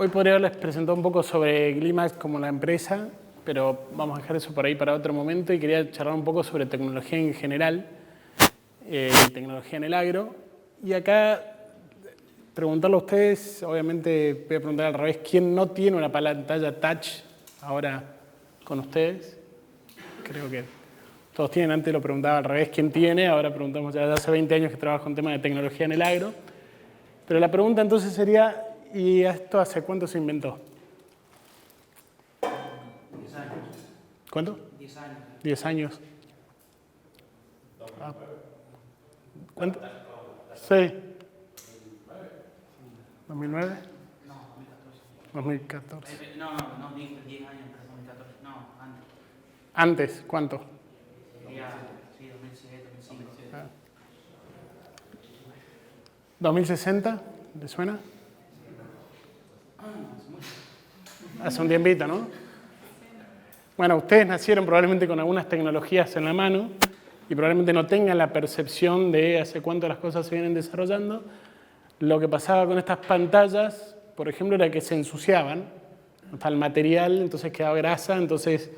Hoy podría haberles presentado un poco sobre Glimax como la empresa, pero vamos a dejar eso por ahí para otro momento y quería charlar un poco sobre tecnología en general, tecnología en el agro. Y acá preguntarle a ustedes, obviamente voy a preguntar al revés, ¿quién no tiene una pantalla touch ahora con ustedes? Creo que todos tienen, antes lo preguntaba al revés, ¿quién tiene? Ahora preguntamos ya hace 20 años que trabajo en temas de tecnología en el agro. Pero la pregunta entonces sería, ¿y esto hace cuánto se inventó? 10 años. ¿Cuánto? 10 años. 10 años. Ah. ¿Cuánto? Sí. ¿2009? No, 2014. 2014. No, dijiste 10 años, pero 2014. No, antes. ¿Antes? ¿Cuánto? Sí, 2007, 2005. Ah. ¿2060? ¿Le suena? Hace un tiempito, ¿no? Bueno, ustedes nacieron probablemente con algunas tecnologías en la mano y probablemente no tengan la percepción de hace cuánto las cosas se vienen desarrollando. Lo que pasaba con estas pantallas, por ejemplo, era que se ensuciaban. Está el material, entonces quedaba grasa, entonces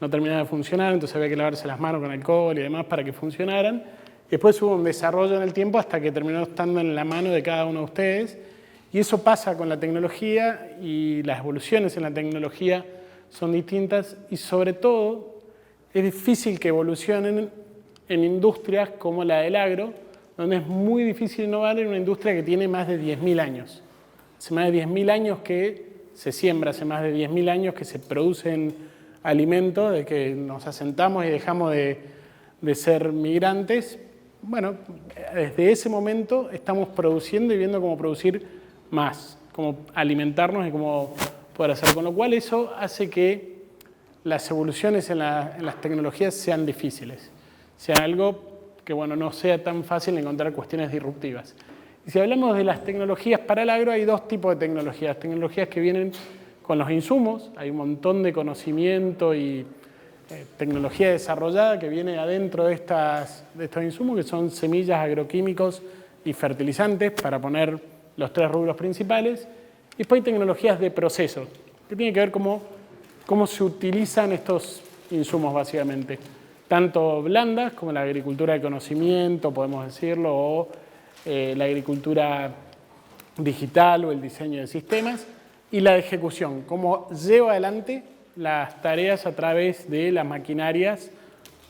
no terminaba de funcionar, entonces había que lavarse las manos con alcohol y demás para que funcionaran. Después hubo un desarrollo en el tiempo hasta que terminó estando en la mano de cada uno de ustedes. Y eso pasa con la tecnología y las evoluciones en la tecnología son distintas y sobre todo es difícil que evolucionen en industrias como la del agro, donde es muy difícil innovar en una industria que tiene más de 10.000 años. Hace más de 10.000 años que se siembra, hace más de 10.000 años que se producen alimentos, de que nos asentamos y dejamos de ser migrantes. Bueno, desde ese momento estamos produciendo y viendo cómo producir más, cómo alimentarnos y cómo poder hacer. Con lo cual eso hace que las evoluciones en las tecnologías sean difíciles, sean algo que bueno, no sea tan fácil encontrar cuestiones disruptivas. Y si hablamos de las tecnologías para el agro, hay dos tipos de tecnologías. Tecnologías que vienen con los insumos, hay un montón de conocimiento y tecnología desarrollada que viene adentro de estos insumos, que son semillas, agroquímicos y fertilizantes, para poner los tres rubros principales. Y después hay tecnologías de proceso, que tienen que ver cómo se utilizan estos insumos básicamente. Tanto blandas como la agricultura de conocimiento, podemos decirlo, o la agricultura digital o el diseño de sistemas, y la de ejecución, cómo lleva adelante las tareas a través de las maquinarias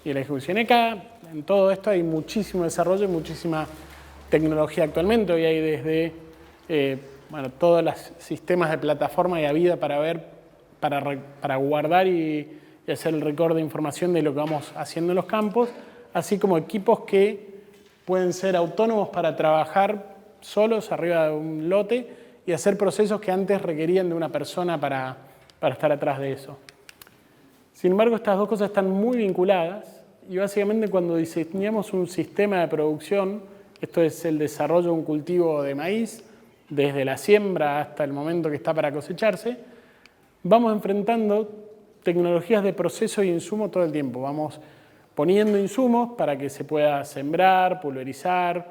y la ejecución. Acá, en todo esto hay muchísimo desarrollo y muchísima tecnología actualmente. Hoy hay desde todos los sistemas de plataforma y habida para guardar y hacer el record de información de lo que vamos haciendo en los campos, así como equipos que pueden ser autónomos para trabajar solos arriba de un lote y hacer procesos que antes requerían de una persona para estar atrás de eso. Sin embargo, estas dos cosas están muy vinculadas y básicamente cuando diseñamos un sistema de producción, esto es el desarrollo de un cultivo de maíz, desde la siembra hasta el momento que está para cosecharse, vamos enfrentando tecnologías de proceso y insumo todo el tiempo. Vamos poniendo insumos para que se pueda sembrar, pulverizar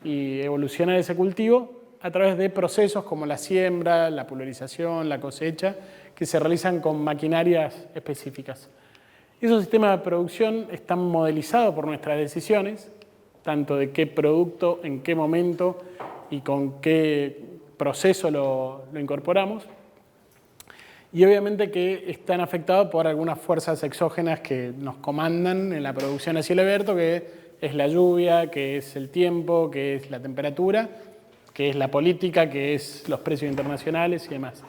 y evolucionar ese cultivo a través de procesos como la siembra, la pulverización, la cosecha, que se realizan con maquinarias específicas. Esos sistemas de producción están modelizados por nuestras decisiones, tanto de qué producto, en qué momento y con qué proceso lo incorporamos. Y obviamente que están afectados por algunas fuerzas exógenas que nos comandan en la producción a cielo abierto, que es la lluvia, que es el tiempo, que es la temperatura, que es la política, que es los precios internacionales y demás.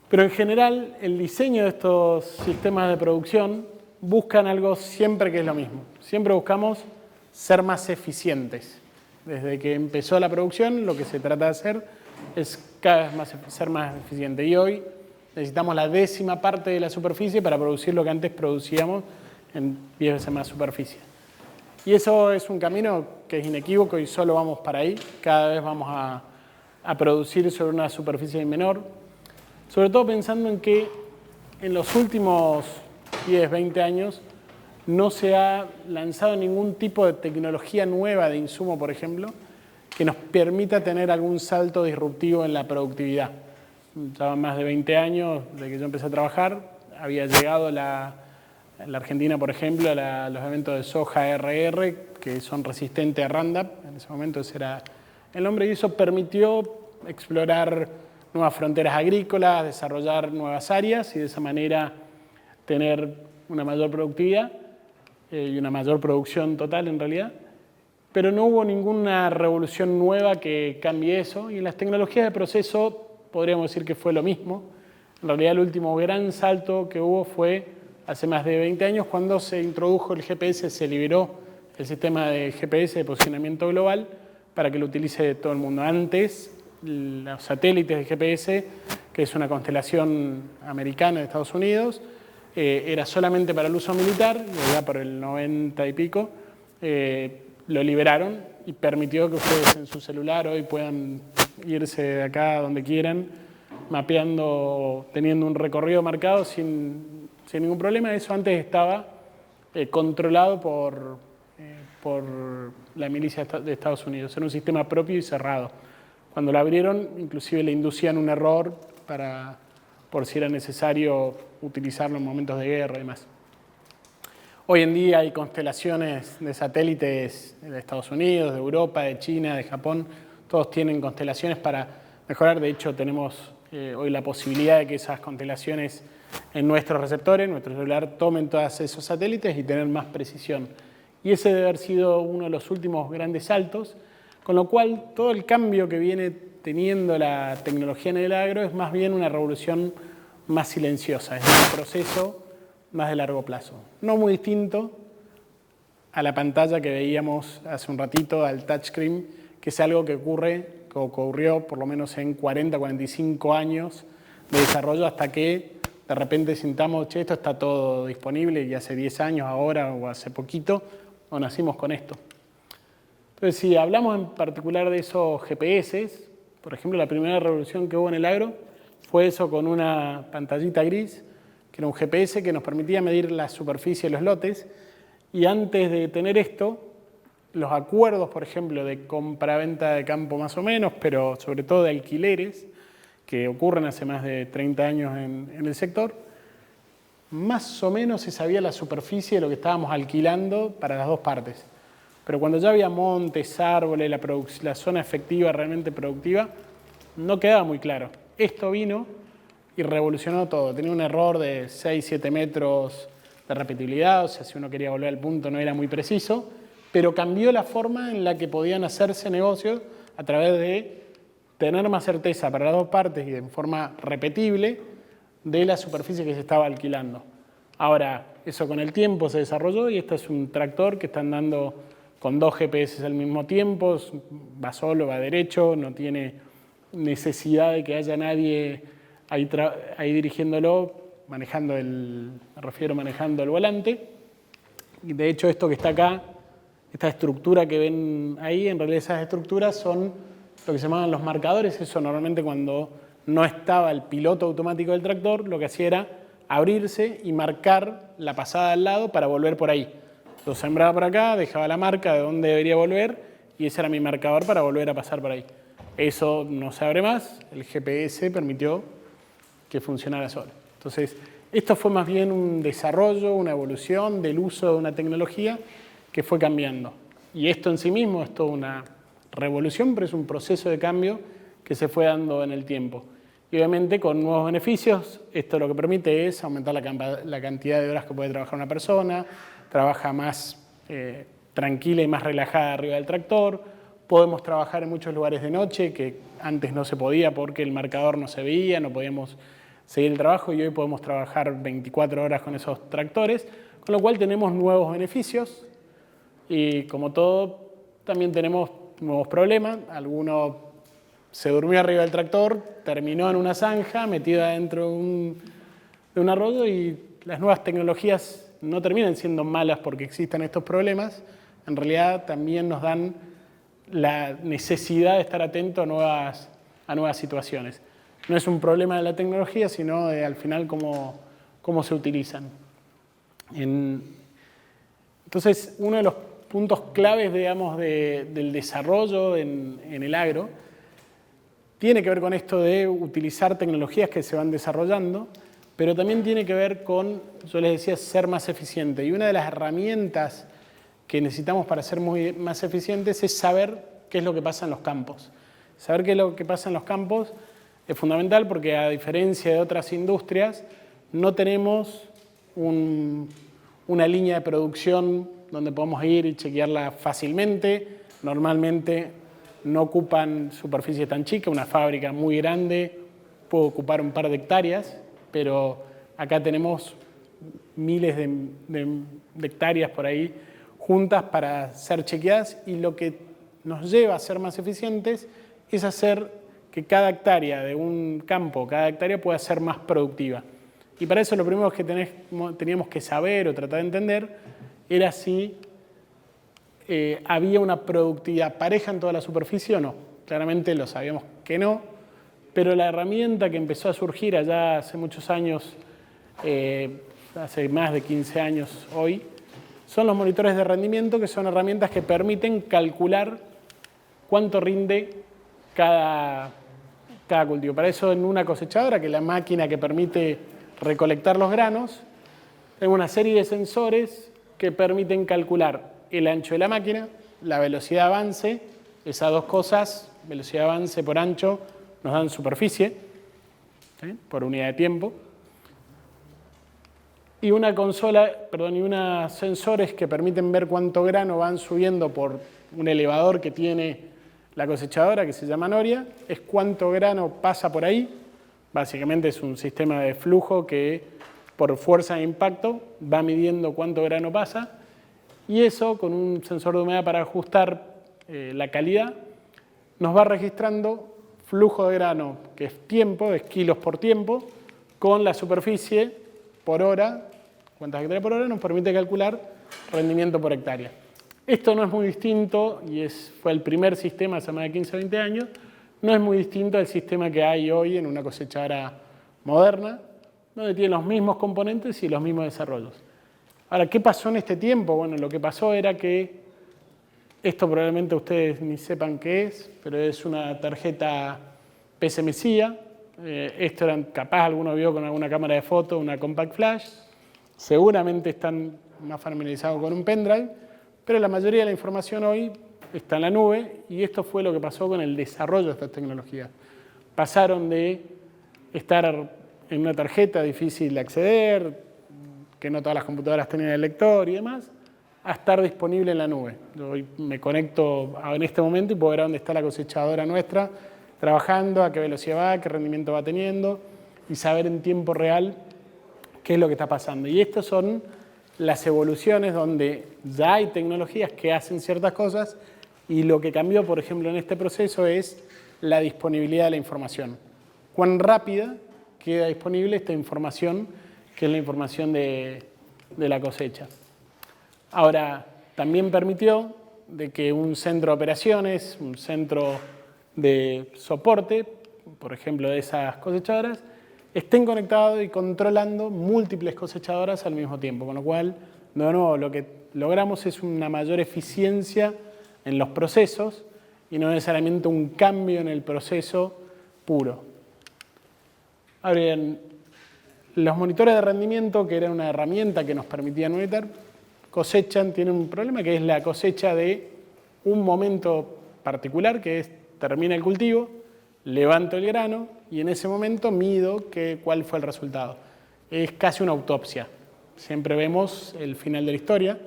Pero en general, el diseño de estos sistemas de producción buscan algo siempre que es lo mismo. Siempre buscamos ser más eficientes. Desde que empezó la producción, lo que se trata de hacer es cada vez más ser más eficiente. Y hoy necesitamos la 10ª parte de la superficie para producir lo que antes producíamos en 10 veces más superficie. Y eso es un camino que es inequívoco y solo vamos para ahí. Cada vez vamos a producir sobre una superficie menor. Sobre todo pensando en que en los últimos 10, 20 años no se ha lanzado ningún tipo de tecnología nueva de insumo, por ejemplo, que nos permita tener algún salto disruptivo en la productividad. ya van más de 20 años de que yo empecé a trabajar. Había llegado en la Argentina, por ejemplo, a los eventos de soja RR, que son resistentes a Roundup. En ese momento ese era el nombre, y eso permitió explorar nuevas fronteras agrícolas, desarrollar nuevas áreas y de esa manera tener una mayor productividad y una mayor producción total en realidad. Pero no hubo ninguna revolución nueva que cambie eso, y en las tecnologías de proceso podríamos decir que fue lo mismo. En realidad el último gran salto que hubo fue hace más de 20 años cuando se introdujo el GPS, se liberó el sistema de GPS de posicionamiento global para que lo utilice todo el mundo. Antes, los satélites de GPS, que es una constelación americana de Estados Unidos, era solamente para el uso militar, y ya por el 90 y pico, lo liberaron y permitió que ustedes en su celular hoy puedan irse de acá a donde quieran, mapeando, teniendo un recorrido marcado sin ningún problema. Eso antes estaba controlado por la milicia de Estados Unidos. Era un sistema propio y cerrado. Cuando lo abrieron, inclusive le inducían un error por si era necesario utilizarlo en momentos de guerra y demás. Hoy en día hay constelaciones de satélites de Estados Unidos, de Europa, de China, de Japón. Todos tienen constelaciones para mejorar. De hecho, tenemos hoy la posibilidad de que esas constelaciones en nuestros receptores, en nuestro celular, tomen todos esos satélites y tener más precisión. Y ese debe haber sido uno de los últimos grandes saltos, con lo cual todo el cambio que viene teniendo la tecnología en el agro es más bien una revolución más silenciosa, es un proceso más de largo plazo. No muy distinto a la pantalla que veíamos hace un ratito, al touchscreen, que es algo que ocurrió por lo menos en 40, 45 años de desarrollo hasta que de repente sintamos, che, esto está todo disponible y hace 10 años ahora o hace poquito, o nacimos con esto. Entonces, si hablamos en particular de esos GPS, por ejemplo, la primera revolución que hubo en el agro fue eso con una pantallita gris, que era un GPS que nos permitía medir la superficie de los lotes, y antes de tener esto, los acuerdos, por ejemplo, de compra-venta de campo más o menos, pero sobre todo de alquileres, que ocurren hace más de 30 años en el sector, más o menos se sabía la superficie de lo que estábamos alquilando para las dos partes. Pero cuando ya había montes, árboles, la zona efectiva, realmente productiva, no quedaba muy claro. Esto vino y revolucionó todo. Tenía un error de 6, 7 metros de repetibilidad, o sea, si uno quería volver al punto no era muy preciso, pero cambió la forma en la que podían hacerse negocios a través de tener más certeza para las dos partes y de forma repetible de la superficie que se estaba alquilando. Ahora, eso con el tiempo se desarrolló y esto es un tractor que está andando con 2 GPS al mismo tiempo, va solo, va derecho, no tiene necesidad de que haya nadie ahí dirigiéndolo, manejando el volante. Y de hecho esto que está acá, esta estructura que ven ahí, en realidad esas estructuras son lo que se llamaban los marcadores. Eso normalmente cuando no estaba el piloto automático del tractor, lo que hacía era abrirse y marcar la pasada al lado para volver por ahí. Lo sembraba por acá, dejaba la marca de dónde debería volver y ese era mi marcador para volver a pasar por ahí. Eso no se abre más, el GPS permitió que funcionara solo. Entonces, esto fue más bien un desarrollo, una evolución del uso de una tecnología que fue cambiando. Y esto en sí mismo es toda una revolución, pero es un proceso de cambio que se fue dando en el tiempo. Y obviamente con nuevos beneficios, esto lo que permite es aumentar la cantidad de horas que puede trabajar una persona, trabaja más tranquila y más relajada arriba del tractor, podemos trabajar en muchos lugares de noche que antes no se podía porque el marcador no se veía, no podíamos seguir el trabajo y hoy podemos trabajar 24 horas con esos tractores, con lo cual tenemos nuevos beneficios y como todo también tenemos nuevos problemas. Alguno se durmió arriba del tractor, terminó en una zanja, metido adentro de un arroyo y las nuevas tecnologías no terminan siendo malas porque existan estos problemas, en realidad también nos dan la necesidad de estar atento a nuevas situaciones. No es un problema de la tecnología, sino de al final cómo se utilizan. Entonces, uno de los puntos claves, digamos, del desarrollo en el agro tiene que ver con esto de utilizar tecnologías que se van desarrollando, pero también tiene que ver con, yo les decía, ser más eficiente. Y una de las herramientas que necesitamos para ser más eficientes es saber qué es lo que pasa en los campos. Saber qué es lo que pasa en los campos es fundamental porque, a diferencia de otras industrias, no tenemos una línea de producción donde podemos ir y chequearla fácilmente. Normalmente no ocupan superficie tan chica. Una fábrica muy grande puede ocupar un par de hectáreas, pero acá tenemos miles de hectáreas por ahí juntas para ser chequeadas, y lo que nos lleva a ser más eficientes es hacer que cada hectárea de un campo, cada hectárea pueda ser más productiva. Y para eso lo primero que teníamos que saber o tratar de entender era si había una productividad pareja en toda la superficie o no. Claramente lo sabíamos que no, pero la herramienta que empezó a surgir allá hace muchos años, hace más de 15 años hoy, son los monitores de rendimiento, que son herramientas que permiten calcular cuánto rinde cada cultivo. Para eso, en una cosechadora, que es la máquina que permite recolectar los granos, tengo una serie de sensores que permiten calcular el ancho de la máquina, la velocidad de avance. Esas dos cosas, velocidad de avance por ancho, nos dan superficie, ¿sí?, por unidad de tiempo. Y una consola, perdón, y unos sensores que permiten ver cuánto grano van subiendo por un elevador que tiene la cosechadora, que se llama noria. Es cuánto grano pasa por ahí. Básicamente es un sistema de flujo que, por fuerza de impacto, va midiendo cuánto grano pasa. Y eso, con un sensor de humedad para ajustar la calidad, nos va registrando flujo de grano, que es tiempo, es kilos por tiempo, con la superficie por hora, cuántas hectáreas por hora, nos permite calcular rendimiento por hectárea. Esto no es muy distinto, y fue el primer sistema hace más de 15 o 20 años, no es muy distinto al sistema que hay hoy en una cosechadora moderna, donde tiene los mismos componentes y los mismos desarrollos. Ahora, ¿qué pasó en este tiempo? Bueno, lo que pasó era que, esto probablemente ustedes ni sepan qué es, pero es una tarjeta PSMSIA. Esto capaz alguno vio con alguna cámara de foto, una compact flash. Seguramente están más familiarizados con un pendrive, pero la mayoría de la información hoy está en la nube, y esto fue lo que pasó con el desarrollo de estas tecnologías. Pasaron de estar en una tarjeta difícil de acceder, que no todas las computadoras tenían el lector y demás, a estar disponible en la nube. Yo hoy me conecto en este momento y puedo ver dónde está la cosechadora nuestra trabajando, a qué velocidad va, qué rendimiento va teniendo, y saber en tiempo real qué es lo que está pasando. Y estas son las evoluciones donde ya hay tecnologías que hacen ciertas cosas, y lo que cambió, por ejemplo, en este proceso es la disponibilidad de la información. Cuán rápida queda disponible esta información, que es la información de la cosecha. Ahora, también permitió de que un centro de operaciones, un centro de soporte, por ejemplo, de esas cosechadoras, estén conectados y controlando múltiples cosechadoras al mismo tiempo, con lo cual, de nuevo, lo que logramos es una mayor eficiencia en los procesos y no necesariamente un cambio en el proceso puro. Ahora bien, los monitores de rendimiento, que eran una herramienta que nos permitía monitorear, tienen un problema, que es la cosecha de un momento particular, que es termina el cultivo, levanto el grano y en ese momento mido cuál fue el resultado. Es casi una autopsia. Siempre vemos el final de la historia.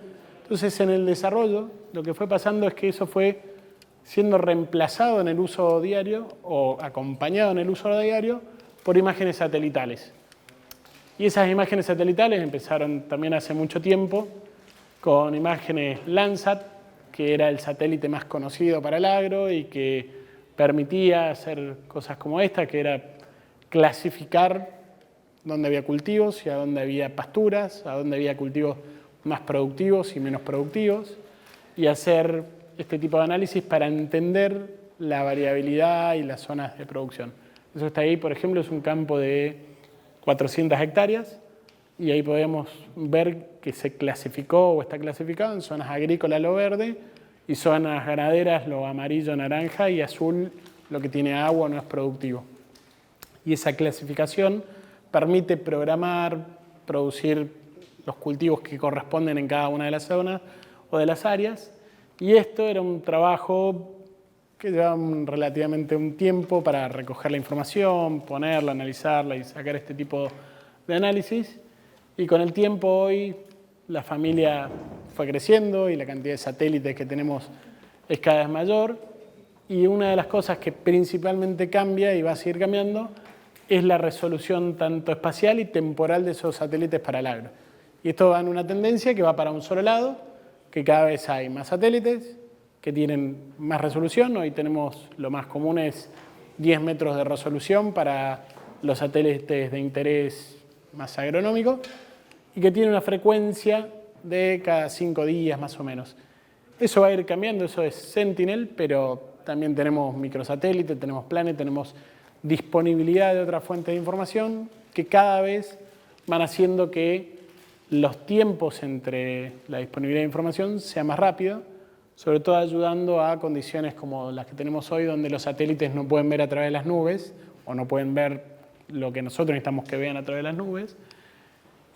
Entonces, en el desarrollo, lo que fue pasando es que eso fue siendo reemplazado en el uso diario, o acompañado en el uso diario, por imágenes satelitales. Y esas imágenes satelitales empezaron también hace mucho tiempo con imágenes Landsat, que era el satélite más conocido para el agro y que permitía hacer cosas como esta, que era clasificar dónde había cultivos y a dónde había pasturas, a dónde había cultivos más productivos y menos productivos, y hacer este tipo de análisis para entender la variabilidad y las zonas de producción. Eso está ahí, por ejemplo, es un campo de 400 hectáreas, y ahí podemos ver que se clasificó o está clasificado en zonas agrícolas lo verde y zonas ganaderas lo amarillo, naranja, y azul lo que tiene agua no es productivo. Y esa clasificación permite programar, producir los cultivos que corresponden en cada una de las zonas o de las áreas. Y esto era un trabajo que llevaba relativamente un tiempo para recoger la información, ponerla, analizarla y sacar este tipo de análisis. Y con el tiempo hoy la familia fue creciendo y la cantidad de satélites que tenemos es cada vez mayor. Y una de las cosas que principalmente cambia y va a seguir cambiando es la resolución tanto espacial y temporal de esos satélites para el agro. Y esto va en una tendencia que va para un solo lado, que cada vez hay más satélites que tienen más resolución. Hoy tenemos, lo más común es 10 metros de resolución para los satélites de interés más agronómico y que tiene una frecuencia de cada 5 días más o menos. Eso va a ir cambiando, eso es Sentinel, pero también tenemos microsatélites, tenemos Planet, tenemos disponibilidad de otras fuentes de información que cada vez van haciendo que los tiempos entre la disponibilidad de información sea más rápido, sobre todo ayudando a condiciones como las que tenemos hoy, donde los satélites no pueden ver a través de las nubes o no pueden ver lo que nosotros necesitamos que vean a través de las nubes.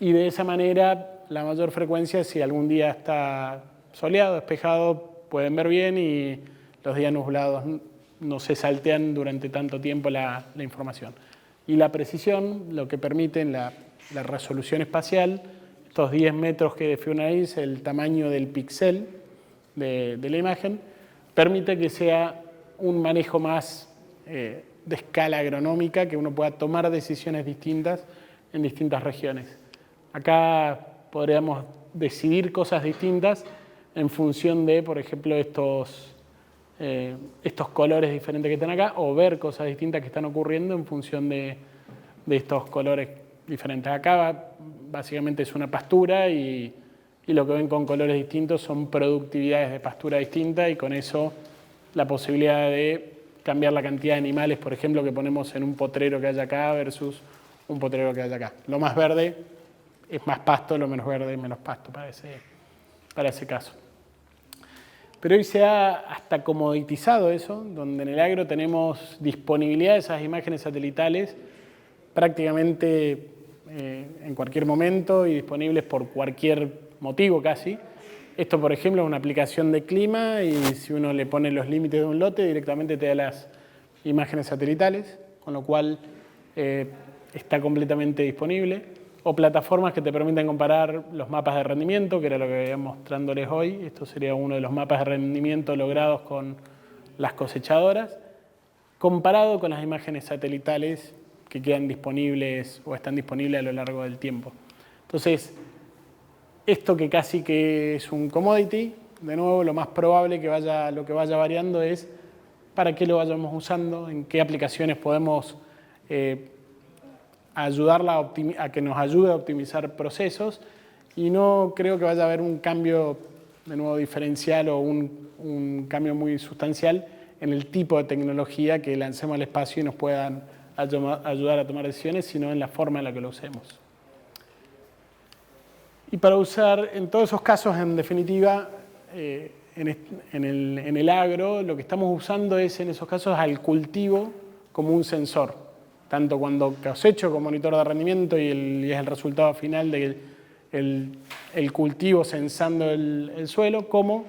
Y de esa manera, la mayor frecuencia, si algún día está soleado, despejado, pueden ver bien y los días nublados no se saltean durante tanto tiempo la información. Y la precisión, lo que permite la resolución espacial, estos 10 metros que define una nariz, el tamaño del píxel de la imagen, permite que sea un manejo más de escala agronómica, que uno pueda tomar decisiones distintas en distintas regiones. Acá podríamos decidir cosas distintas en función de, por ejemplo, estos colores diferentes que están acá, o ver cosas distintas que están ocurriendo en función de estos colores diferentes. Acá básicamente es una pastura y lo que ven con colores distintos son productividades de pastura distintas y con eso la posibilidad de cambiar la cantidad de animales, por ejemplo, que ponemos en un potrero que hay acá versus un potrero que hay acá. Lo más verde es más pasto, lo menos verde es menos pasto para ese caso. Pero hoy se ha hasta comoditizado eso, donde en el agro tenemos disponibilidad de esas imágenes satelitales prácticamente en cualquier momento y disponibles por cualquier motivo casi. Esto, por ejemplo, es una aplicación de clima y si uno le pone los límites de un lote, directamente te da las imágenes satelitales, con lo cual está completamente disponible. O plataformas que te permiten comparar los mapas de rendimiento, que era lo que veíamos mostrándoles hoy. Esto sería uno de los mapas de rendimiento logrados con las cosechadoras, comparado con las imágenes satelitales que quedan disponibles o están disponibles a lo largo del tiempo. Entonces, esto que casi que es un commodity, de nuevo, lo más probable que lo que vaya variando es para qué lo vayamos usando, en qué aplicaciones podemos ayudarla a que nos ayude a optimizar procesos, y no creo que vaya a haber un cambio de nuevo diferencial o un cambio muy sustancial en el tipo de tecnología que lancemos al espacio y nos puedan ayudar a tomar decisiones, sino en la forma en la que lo usemos. Y para usar, en todos esos casos, en definitiva, en el agro, lo que estamos usando es, en esos casos, al cultivo como un sensor. Tanto cuando cosecho como monitor de rendimiento y es el resultado final del cultivo censando el suelo, como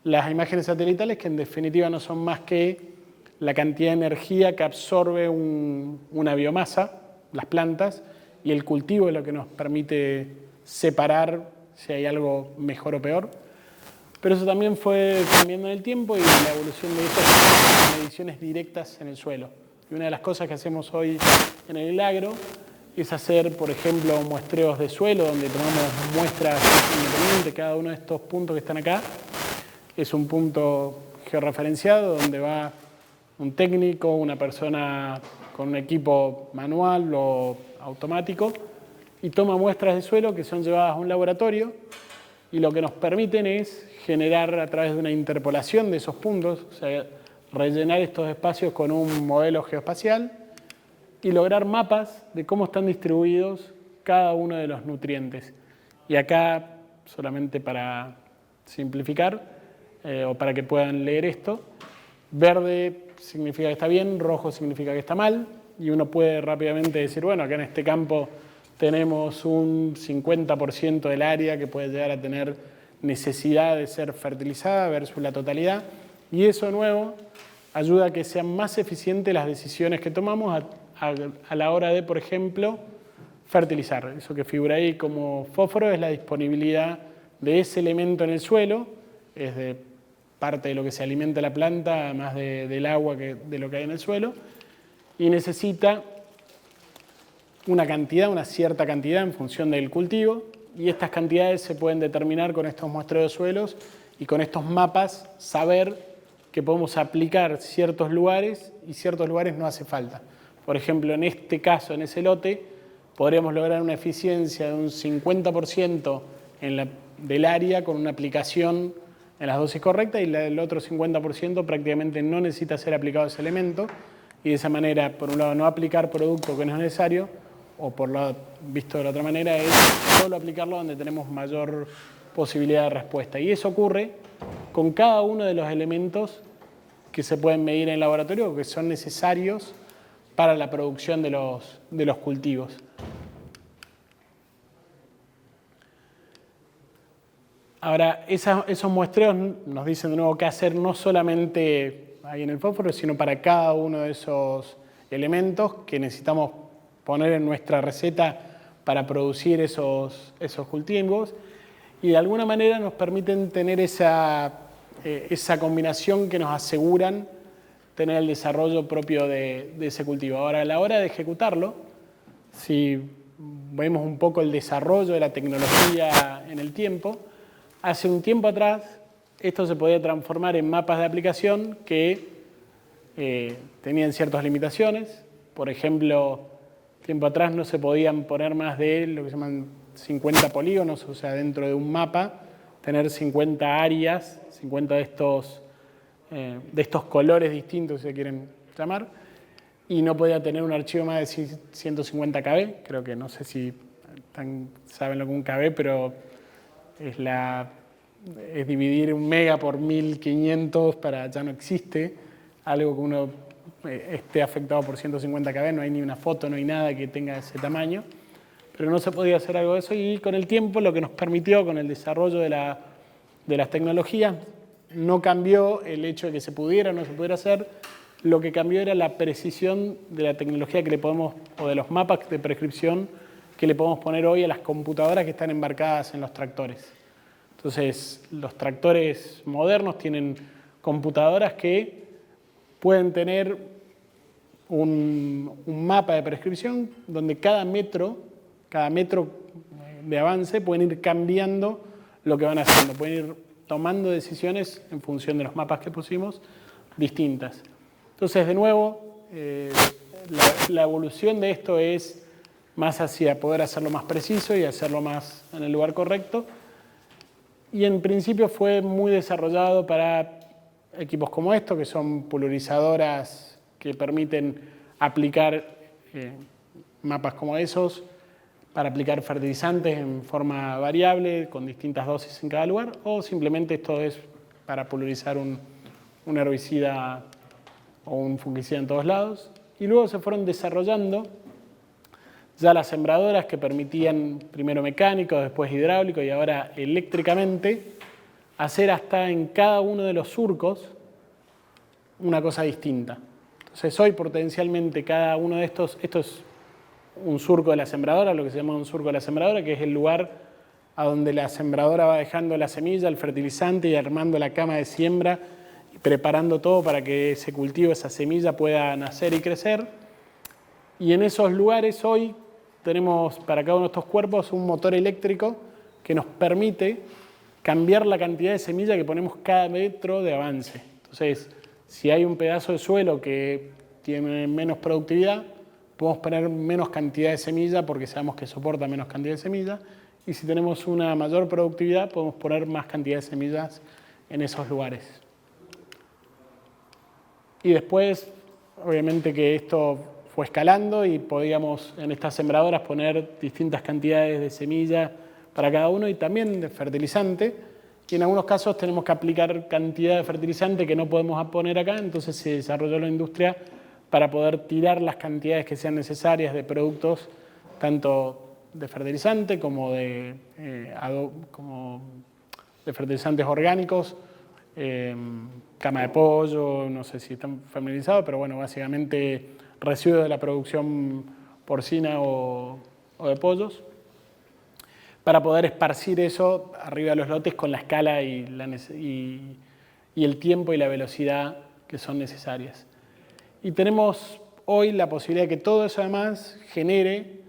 las imágenes satelitales, que en definitiva no son más que la cantidad de energía que absorbe una biomasa, las plantas, y el cultivo es lo que nos permite separar si hay algo mejor o peor. Pero eso también fue cambiando en el tiempo y la evolución de estas mediciones directas en el suelo. Y una de las cosas que hacemos hoy en el agro es hacer, por ejemplo, muestreos de suelo, donde tomamos muestras independientes. Cada uno de estos puntos que están acá es un punto georreferenciado, donde va un técnico, una persona con un equipo manual o automático, y toma muestras de suelo que son llevadas a un laboratorio, y lo que nos permiten es generar a través de una interpolación de esos puntos, o sea, rellenar estos espacios con un modelo geoespacial y lograr mapas de cómo están distribuidos cada uno de los nutrientes. Y acá, solamente para simplificar, o para que puedan leer esto, verde significa que está bien, rojo significa que está mal, y uno puede rápidamente decir, bueno, acá en este campo tenemos un 50% del área que puede llegar a tener necesidad de ser fertilizada versus la totalidad, y eso de nuevo ayuda a que sean más eficientes las decisiones que tomamos a la hora de, por ejemplo, fertilizar. Eso que figura ahí como fósforo es la disponibilidad de ese elemento en el suelo, es de parte de lo que se alimenta la planta, además del agua de lo que hay en el suelo, y necesita una cierta cantidad en función del cultivo, y estas cantidades se pueden determinar con estos muestreos de suelos y con estos mapas saber que podemos aplicar ciertos lugares y ciertos lugares no hace falta. Por ejemplo, en este caso, en ese lote, podríamos lograr una eficiencia de un 50% del área con una aplicación en las dosis correctas, y el otro 50% prácticamente no necesita ser aplicado ese elemento, y de esa manera, por un lado, no aplicar producto que no es necesario, o por lado, visto de la otra manera, es solo aplicarlo donde tenemos mayor posibilidad de respuesta. Y eso ocurre con cada uno de los elementos que se pueden medir en el laboratorio o que son necesarios para la producción de los cultivos. Ahora, esos muestreos nos dicen de nuevo qué hacer, no solamente ahí en el fósforo, sino para cada uno de esos elementos que necesitamos poner en nuestra receta para producir esos cultivos, y de alguna manera nos permiten tener esa combinación que nos aseguran tener el desarrollo propio de ese cultivo. Ahora, a la hora de ejecutarlo, si vemos un poco el desarrollo de la tecnología en el tiempo, hace un tiempo atrás esto se podía transformar en mapas de aplicación que tenían ciertas limitaciones. Por ejemplo, tiempo atrás no se podían poner más de lo que se llaman 50 polígonos, o sea, dentro de un mapa, tener 50 áreas, 50 de estos colores distintos, si se quieren llamar, y no podía tener un archivo más de 150 KB, creo que no sé si saben lo que es un KB, pero es dividir un mega por 1500 ya no existe, algo que uno esté afectado por 150 KB, no hay ni una foto, no hay nada que tenga ese tamaño, pero no se podía hacer algo de eso, y con el tiempo lo que nos permitió, con el desarrollo de las tecnologías, no cambió el hecho de que se pudiera o no se pudiera hacer, lo que cambió era la precisión de la tecnología que le podemos, o de los mapas de prescripción que le podemos poner hoy a las computadoras que están embarcadas en los tractores. Entonces, los tractores modernos tienen computadoras que pueden tener un mapa de prescripción donde cada metro de avance pueden ir cambiando lo que van haciendo, pueden ir tomando decisiones en función de los mapas que pusimos distintas. Entonces, de nuevo, la evolución de esto es más hacia poder hacerlo más preciso y hacerlo más en el lugar correcto. Y en principio fue muy desarrollado para equipos como estos, que son pulverizadoras que permiten aplicar mapas como esos, para aplicar fertilizantes en forma variable, con distintas dosis en cada lugar, o simplemente esto es para pulverizar un herbicida o un fungicida en todos lados. Y luego se fueron desarrollando ya las sembradoras que permitían, primero mecánico, después hidráulico y ahora eléctricamente, hacer hasta en cada uno de los surcos una cosa distinta. Entonces hoy potencialmente cada uno de estos, esto es un surco de la sembradora, lo que se llama un surco de la sembradora, que es el lugar a donde la sembradora va dejando la semilla, el fertilizante y armando la cama de siembra y preparando todo para que ese cultivo, esa semilla pueda nacer y crecer. Y en esos lugares hoy tenemos para cada uno de estos cuerpos un motor eléctrico que nos permite cambiar la cantidad de semilla que ponemos cada metro de avance. Entonces, si hay un pedazo de suelo que tiene menos productividad, podemos poner menos cantidad de semilla porque sabemos que soporta menos cantidad de semilla, y si tenemos una mayor productividad podemos poner más cantidad de semillas en esos lugares. Y después, obviamente que esto fue escalando y podíamos en estas sembradoras poner distintas cantidades de semilla para cada uno y también de fertilizante, y en algunos casos tenemos que aplicar cantidad de fertilizante que no podemos poner acá, entonces se desarrolló la industria para poder tirar las cantidades que sean necesarias de productos, tanto de fertilizante como de fertilizantes orgánicos, cama de pollo, no sé si están familiarizados, pero bueno, básicamente residuos de la producción porcina o de pollos, para poder esparcir eso arriba de los lotes con la escala y el tiempo y la velocidad que son necesarias. Y tenemos hoy la posibilidad de que todo eso además genere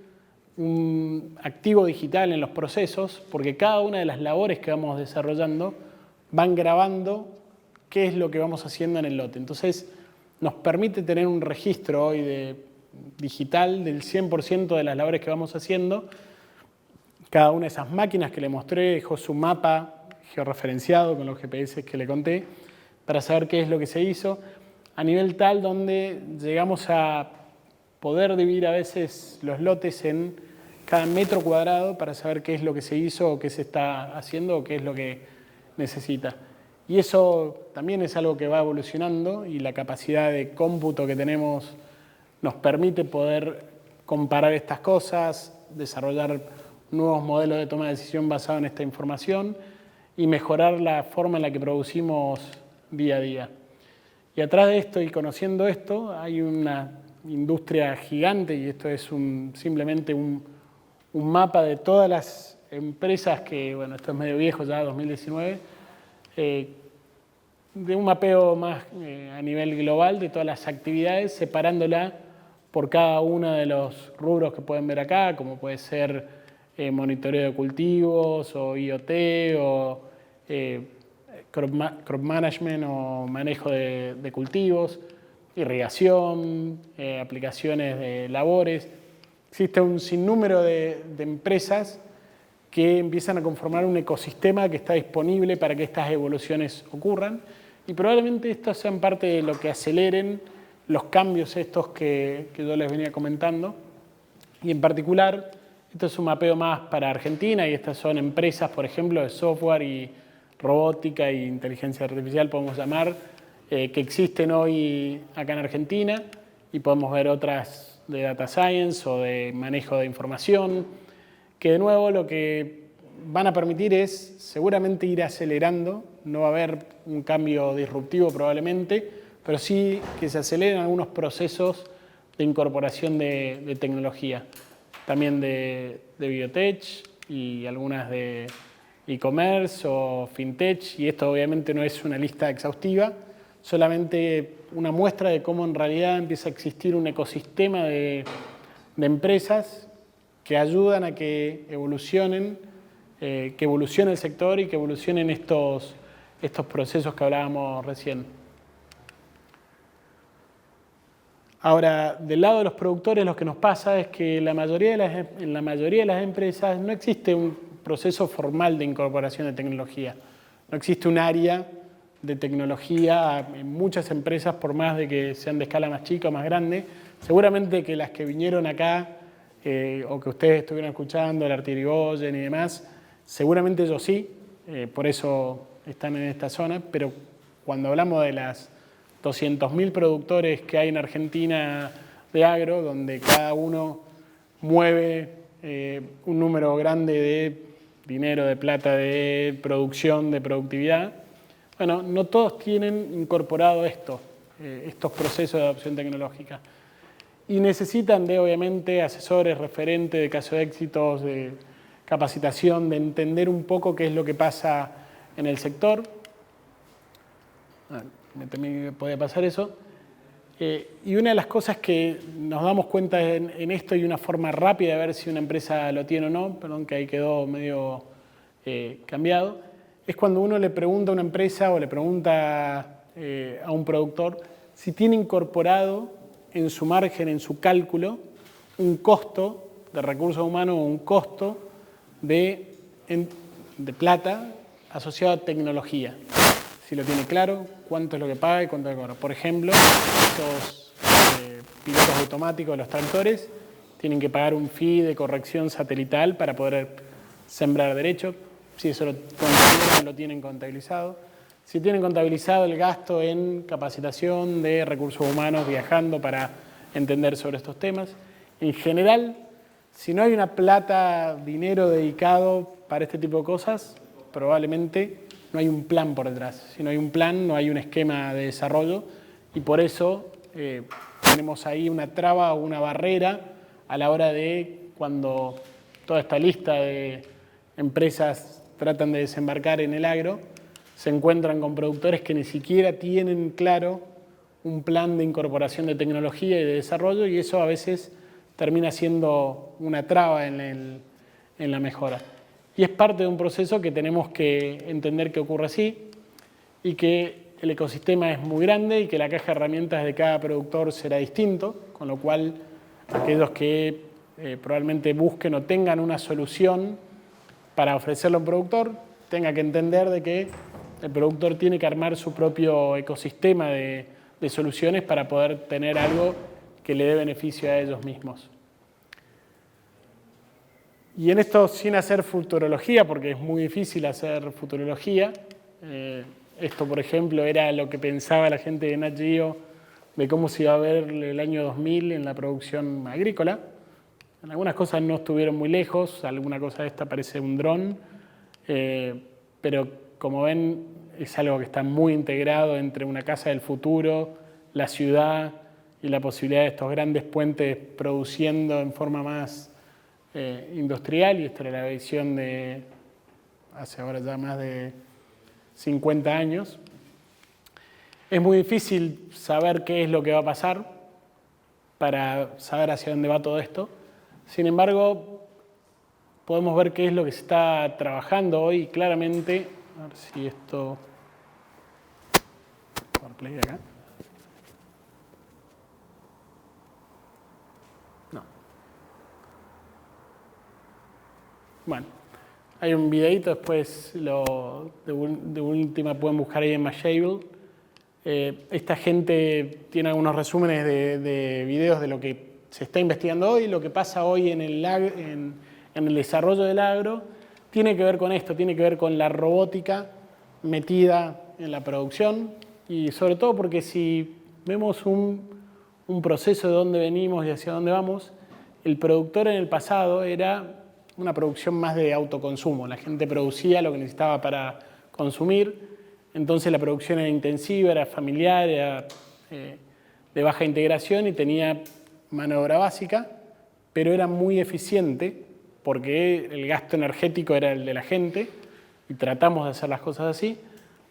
un activo digital en los procesos, porque cada una de las labores que vamos desarrollando van grabando qué es lo que vamos haciendo en el lote. Entonces nos permite tener un registro hoy digital del 100% de las labores que vamos haciendo. Cada una de esas máquinas que le mostré dejó su mapa georreferenciado con los GPS que le conté para saber qué es lo que se hizo, a nivel tal donde llegamos a poder dividir a veces los lotes en cada metro cuadrado para saber qué es lo que se hizo o qué se está haciendo o qué es lo que necesita. Y eso también es algo que va evolucionando y la capacidad de cómputo que tenemos nos permite poder comparar estas cosas, desarrollar nuevos modelos de toma de decisión basados en esta información y mejorar la forma en la que producimos día a día. Y atrás de esto y conociendo esto hay una industria gigante, y esto es simplemente un mapa de todas las empresas que, bueno, esto es medio viejo ya, 2019, de un mapeo más a nivel global de todas las actividades, separándola por cada uno de los rubros que pueden ver acá, como puede ser monitoreo de cultivos, o IoT, o crop management, o manejo de cultivos, irrigación, aplicaciones de labores. Existe un sinnúmero de empresas que empiezan a conformar un ecosistema que está disponible para que estas evoluciones ocurran, y probablemente estas sean parte de lo que aceleren los cambios estos que yo les venía comentando. Y en particular, esto es un mapeo más para Argentina, y estas son empresas, por ejemplo, de software y robótica e inteligencia artificial, podemos llamar, que existen hoy acá en Argentina, y podemos ver otras de data science o de manejo de información, que de nuevo lo que van a permitir es seguramente ir acelerando. No va a haber un cambio disruptivo probablemente, pero sí que se aceleren algunos procesos de incorporación de tecnología, también de biotech y algunas de e-commerce o fintech, y esto obviamente no es una lista exhaustiva, solamente una muestra de cómo en realidad empieza a existir un ecosistema de empresas que ayudan a que evolucione el sector y que evolucionen estos procesos que hablábamos recién. Ahora, del lado de los productores, lo que nos pasa es que en la mayoría de las empresas no existe un proceso formal de incorporación de tecnología. No existe un área de tecnología en muchas empresas, por más de que sean de escala más chica o más grande. Seguramente que las que vinieron acá, o que ustedes estuvieron escuchando, el Artirigoyen y demás, seguramente ellos sí, por eso están en esta zona, pero cuando hablamos de las 200.000 productores que hay en Argentina de agro, donde cada uno mueve un número grande de dinero, de plata, de producción, de productividad, bueno, no todos tienen incorporado estos procesos de adopción tecnológica. Y necesitan de, obviamente, asesores, referentes de casos de éxitos, de capacitación, de entender un poco qué es lo que pasa en el sector. Me podía pasar eso. Y una de las cosas que nos damos cuenta en esto, y una forma rápida de ver si una empresa lo tiene o no, perdón que ahí quedó medio cambiado, es cuando uno le pregunta a una empresa o le pregunta a un productor si tiene incorporado en su margen, en su cálculo, un costo de recursos humanos o un costo de plata asociado a tecnología. Si lo tiene claro, cuánto es lo que paga y cuánto es lo que cobra. Por ejemplo, estos pilotos automáticos de los tractores tienen que pagar un fee de corrección satelital para poder sembrar derecho. si eso lo tienen contabilizado. Si tienen contabilizado el gasto en capacitación de recursos humanos viajando para entender sobre estos temas. En general, si no hay una plata, dinero dedicado para este tipo de cosas, probablemente no hay un plan por detrás. Si no hay un plan, no hay un esquema de desarrollo y por eso tenemos ahí una traba o una barrera a la hora de cuando toda esta lista de empresas tratan de desembarcar en el agro, se encuentran con productores que ni siquiera tienen claro un plan de incorporación de tecnología y de desarrollo y eso a veces termina siendo una traba en la mejora. Y es parte de un proceso que tenemos que entender que ocurre así y que el ecosistema es muy grande y que la caja de herramientas de cada productor será distinto, con lo cual aquellos que probablemente busquen o tengan una solución para ofrecerle a un productor, tenga que entender de que el productor tiene que armar su propio ecosistema de soluciones para poder tener algo que le dé beneficio a ellos mismos. Y en esto sin hacer futurología, porque es muy difícil hacer futurología, esto por ejemplo era lo que pensaba la gente de Nat Geo de cómo se iba a ver el año 2000 en la producción agrícola. En algunas cosas no estuvieron muy lejos, alguna cosa de esta parece un dron, pero como ven es algo que está muy integrado entre una casa del futuro, la ciudad y la posibilidad de estos grandes puentes produciendo en forma más industrial, y esta era la visión de hace ahora ya más de 50 años. Es muy difícil saber qué es lo que va a pasar para saber hacia dónde va todo esto. Sin embargo, podemos ver qué es lo que se está trabajando hoy claramente. A ver si esto... Por play acá. No. Bueno, hay un videito, después de última pueden buscar ahí en Mashable. Esta gente tiene algunos resúmenes de videos de lo que se está investigando hoy, lo que pasa hoy en el desarrollo del agro. Tiene que ver con esto, tiene que ver con la robótica metida en la producción y sobre todo porque si vemos un proceso de dónde venimos y hacia dónde vamos, el productor en el pasado era una producción más de autoconsumo. La gente producía lo que necesitaba para consumir, entonces la producción era intensiva, era familiar, era de baja integración y tenía mano de obra básica, pero era muy eficiente porque el gasto energético era el de la gente y tratamos de hacer las cosas así.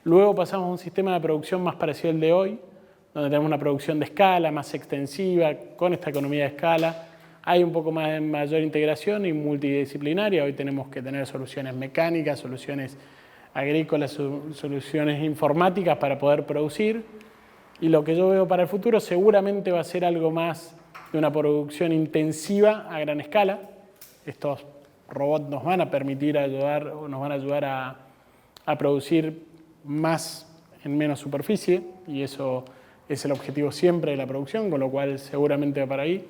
Luego pasamos a un sistema de producción más parecido al de hoy, donde tenemos una producción de escala, más extensiva, con esta economía de escala. Hay un poco más de mayor integración y multidisciplinaria. Hoy tenemos que tener soluciones mecánicas, soluciones agrícolas, soluciones informáticas para poder producir. Y lo que yo veo para el futuro seguramente va a ser algo más de una producción intensiva a gran escala. Estos robots nos van a permitir ayudar o nos van a ayudar a producir más en menos superficie y eso es el objetivo siempre de la producción, con lo cual seguramente va para ahí.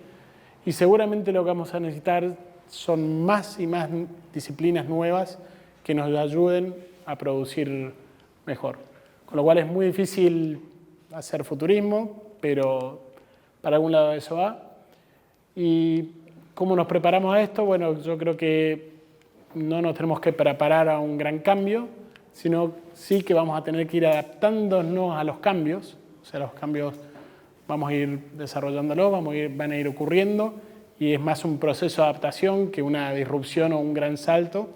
Y seguramente lo que vamos a necesitar son más y más disciplinas nuevas que nos ayuden a producir mejor. Con lo cual es muy difícil hacer futurismo, pero para algún lado de eso va. ¿Y cómo nos preparamos a esto? Bueno, yo creo que no nos tenemos que preparar a un gran cambio, sino sí que vamos a tener que ir adaptándonos a los cambios. O sea, los cambios vamos a ir desarrollándolos, van a ir ocurriendo y es más un proceso de adaptación que una disrupción o un gran salto,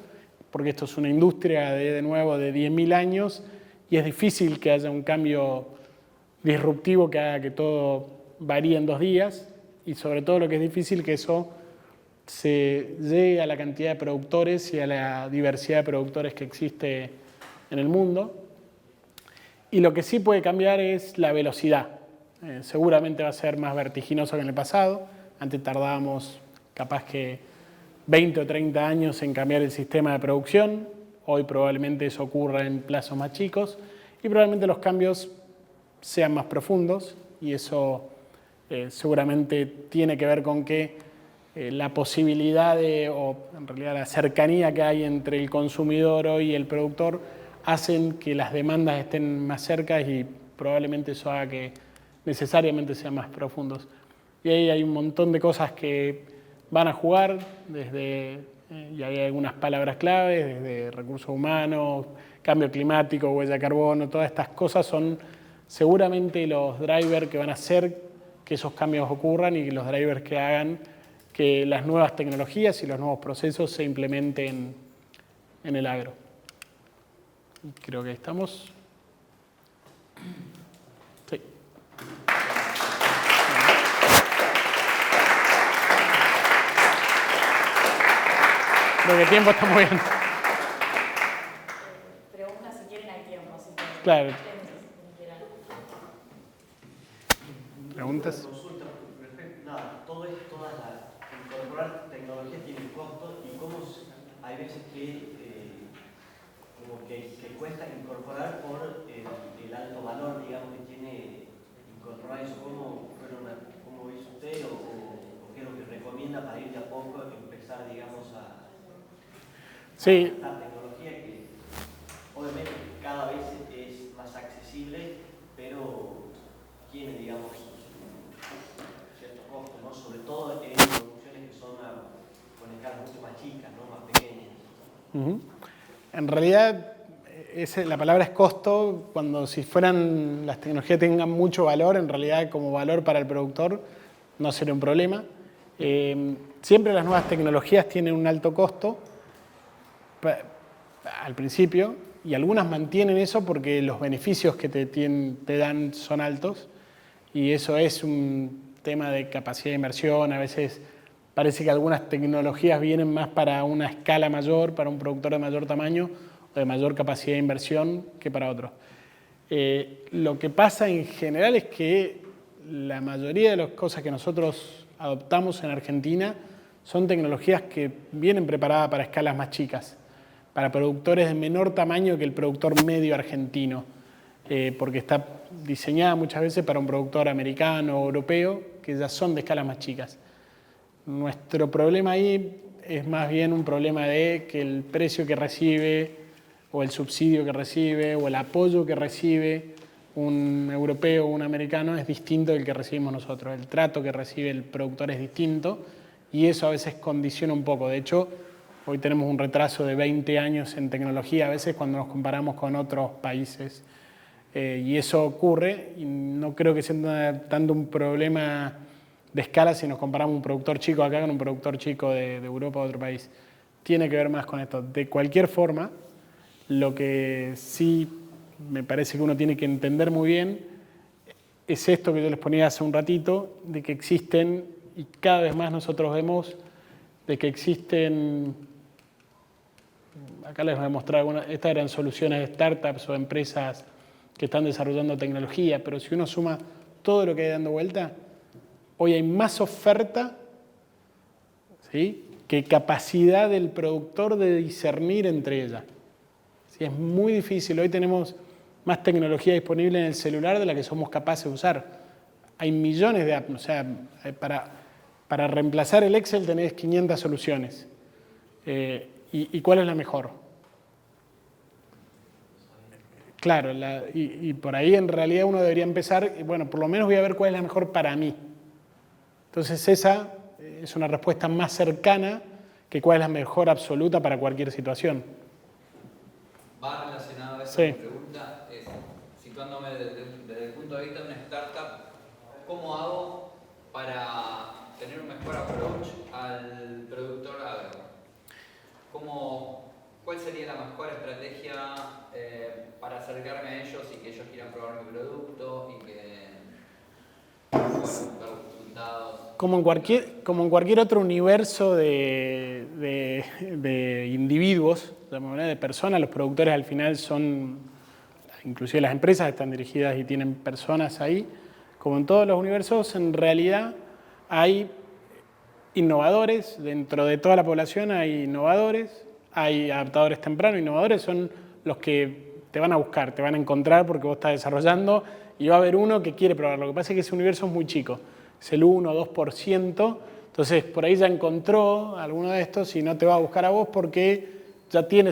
porque esto es una industria de nuevo de 10.000 años y es difícil que haya un cambio disruptivo que haga que todo varíe en 2 días y sobre todo lo que es difícil que eso se llegue a la cantidad de productores y a la diversidad de productores que existe en el mundo. Y lo que sí puede cambiar es la velocidad. Seguramente va a ser más vertiginoso que en el pasado. Antes tardábamos capaz que 20 o 30 años en cambiar el sistema de producción. Hoy probablemente eso ocurra en plazos más chicos y probablemente los cambios sean más profundos y eso seguramente tiene que ver con que la posibilidad o en realidad la cercanía que hay entre el consumidor hoy y el productor hacen que las demandas estén más cerca y probablemente eso haga que necesariamente sean más profundos. Y ahí hay un montón de cosas que van a jugar, y hay algunas palabras claves, desde recursos humanos, cambio climático, huella de carbono, todas estas cosas son seguramente los drivers que van a hacer que esos cambios ocurran y los drivers que hagan que las nuevas tecnologías y los nuevos procesos se implementen en el agro. Creo que estamos. Sí. Creo que el tiempo está muy bien. Preguntas si quieren, hay tiempo. Si quieren. Claro. ¿Preguntas? Consulta, nada, toda incorporar tecnología tiene costo y cómo hay veces que como que cuesta incorporar por el alto valor, digamos, que tiene incorporar eso. ¿Cómo hizo usted o qué es lo que recomienda para ir de a poco empezar, digamos, a Sí. la tecnología que obviamente cada vez es más accesible, pero tiene, digamos, cierto costo, ¿no? Sobre todo en producciones que son con escalas mucho más chicas, ¿no? Más pequeñas. En realidad, la palabra es costo. Si fueran las tecnologías tengan mucho valor, en realidad como valor para el productor no sería un problema. Siempre las nuevas tecnologías tienen un alto costo al principio, y algunas mantienen eso porque los beneficios que te dan son altos, y eso es un tema de capacidad de inversión. A veces parece que algunas tecnologías vienen más para una escala mayor, para un productor de mayor tamaño o de mayor capacidad de inversión que para otros. Lo que pasa en general es que la mayoría de las cosas que nosotros adoptamos en Argentina son tecnologías que vienen preparadas para escalas más chicas, para productores de menor tamaño que el productor medio argentino, porque está diseñada muchas veces para un productor americano o europeo, que ya son de escalas más chicas. Nuestro problema ahí es más bien un problema de que el precio que recibe, o el subsidio que recibe, o el apoyo que recibe un europeo o un americano es distinto del que recibimos nosotros. El trato que recibe el productor es distinto, y eso a veces condiciona un poco. De hecho, hoy tenemos un retraso de 20 años en tecnología a veces cuando nos comparamos con otros países. Y eso ocurre, y no creo que sea tanto un problema de escala si nos comparamos un productor chico acá con un productor chico de Europa o de otro país. Tiene que ver más con esto. De cualquier forma, lo que sí me parece que uno tiene que entender muy bien es esto que yo les ponía hace un ratito, de que existen, y cada vez más nosotros vemos, de que existen, acá les voy a mostrar algunas, estas eran soluciones de startups o empresas que están desarrollando tecnología, pero si uno suma todo lo que hay dando vuelta, hoy hay más oferta, ¿sí?, que capacidad del productor de discernir entre ellas. ¿Sí? Es muy difícil. Hoy tenemos más tecnología disponible en el celular de la que somos capaces de usar. Hay millones de apps. O sea, para reemplazar el Excel tenés 500 soluciones. ¿Y cuál es la mejor? Claro, y por ahí en realidad uno debería empezar, bueno, por lo menos voy a ver cuál es la mejor para mí. Entonces esa es una respuesta más cercana que cuál es la mejor absoluta para cualquier situación. Va relacionado a esa Sí. pregunta, situándome desde el punto de vista de una startup, ¿cómo hago para tener un mejor approach al productor agro? ¿Cuál sería la mejor estrategia para acercarme a ellos y que ellos quieran probar mi producto y que ver los resultados? Como en cualquier otro universo de individuos, de personas, los productores al final son, inclusive las empresas están dirigidas y tienen personas ahí. Como en todos los universos, en realidad hay innovadores, dentro de toda la población hay innovadores, hay adaptadores tempranos. Innovadores son los que te van a buscar, te van a encontrar porque vos estás desarrollando y va a haber uno que quiere probar. Lo que pasa es que ese universo es muy chico, es el 1 o 2%, entonces Entonces, por ahí ya encontró alguno de estos y no te va a buscar a vos porque ya tiene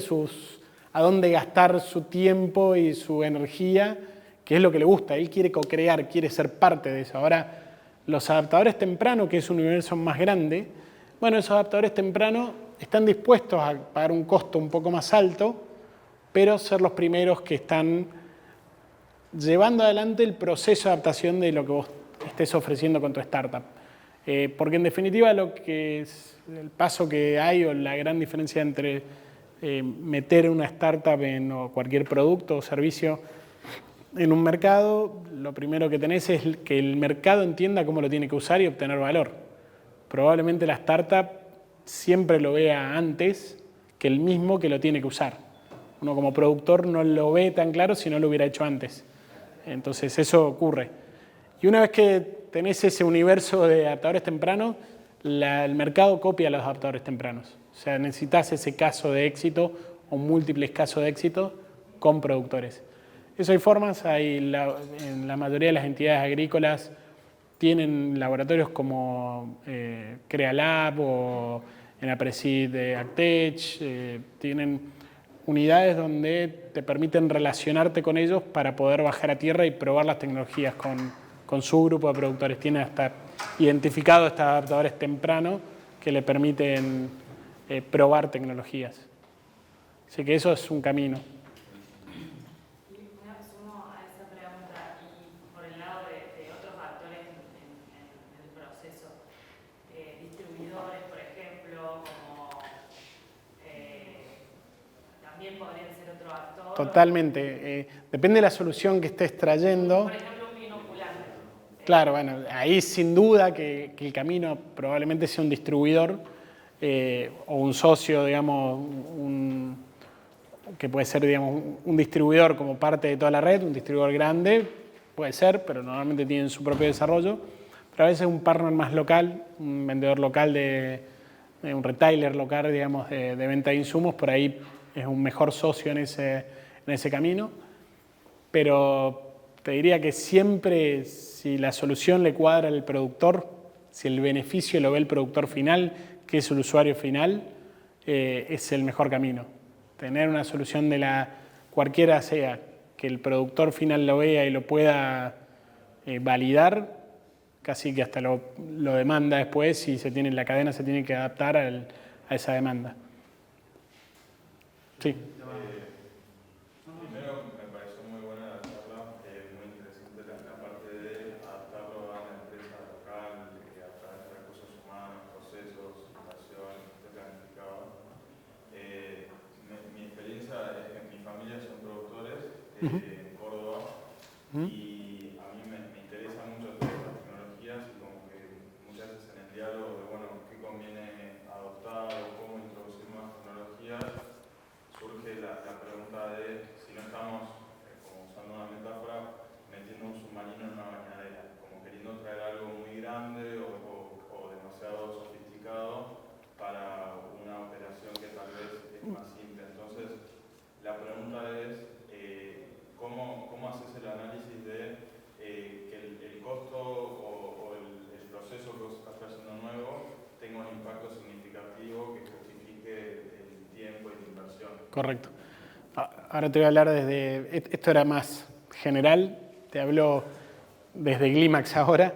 a dónde gastar su tiempo y su energía, que es lo que le gusta. Él quiere co-crear, quiere ser parte de eso. Ahora, los adaptadores tempranos, que es un universo más grande, bueno, esos adaptadores tempranos están dispuestos a pagar un costo un poco más alto, pero ser los primeros que están llevando adelante el proceso de adaptación de lo que vos estés ofreciendo con tu startup. Porque en definitiva lo que es el paso que hay o la gran diferencia entre meter una startup o cualquier producto o servicio en un mercado, lo primero que tenés es que el mercado entienda cómo lo tiene que usar y obtener valor. Probablemente la startup siempre lo vea antes que el mismo que lo tiene que usar. Uno como productor no lo ve tan claro si no lo hubiera hecho antes. Entonces eso ocurre. Y una vez que tenés ese universo de adaptadores tempranos, el mercado copia los adaptadores tempranos. O sea, necesitas ese caso de éxito o múltiples casos de éxito con productores. Eso hay formas, en la mayoría de las entidades agrícolas tienen laboratorios como CreaLab o en Apresid de Actech, tienen unidades donde te permiten relacionarte con ellos para poder bajar a tierra y probar las tecnologías con su grupo de productores. Tienen hasta identificado estos adaptadores tempranos que le permiten probar tecnologías. Así que eso es un camino. Me sumo a esa pregunta y por el lado de otros actores en el proceso, distribuidores, por ejemplo, como también podrían ser otro actor. Totalmente. Depende de la solución que estés trayendo. Por ejemplo, un binocular. Claro, bueno, ahí sin duda que el camino probablemente sea un distribuidor o un socio, digamos, que puede ser, digamos, un distribuidor como parte de toda la red, un distribuidor grande, puede ser, pero normalmente tienen su propio desarrollo. Pero a veces un partner más local, un vendedor local, un retailer local, digamos, de venta de insumos, por ahí es un mejor socio en ese camino. Pero te diría que siempre, si la solución le cuadra al productor, si el beneficio lo ve el productor final, que es el usuario final, es el mejor camino. Tener una solución cualquiera sea, que el productor final lo vea y lo pueda validar, casi que hasta lo demanda después y la cadena se tiene que adaptar a esa demanda. Sí. Primero, me pareció muy buena la charla, muy interesante la parte de adaptarlo a la empresa local, a través de recursos humanos, procesos, innovación, planificado. Mi experiencia es que mi familia son productores en Córdoba y a mí me interesa mucho todas estas tecnologías y como que muchas veces en el diálogo de, bueno, qué conviene adoptar o cómo introducir más tecnologías, surge la pregunta de si no estamos, como usando una metáfora, metiendo un submarino en una bañadera, como queriendo traer algo muy grande o demasiado sofisticado para una operación que tal vez es más simple. Entonces, la pregunta es, ¿cómo haces el análisis de que el costo o el proceso que vos estás haciendo nuevo tenga un impacto significativo que justifique el tiempo y la inversión? Correcto. Ahora te voy a hablar esto era más general, te hablo desde Glimax ahora.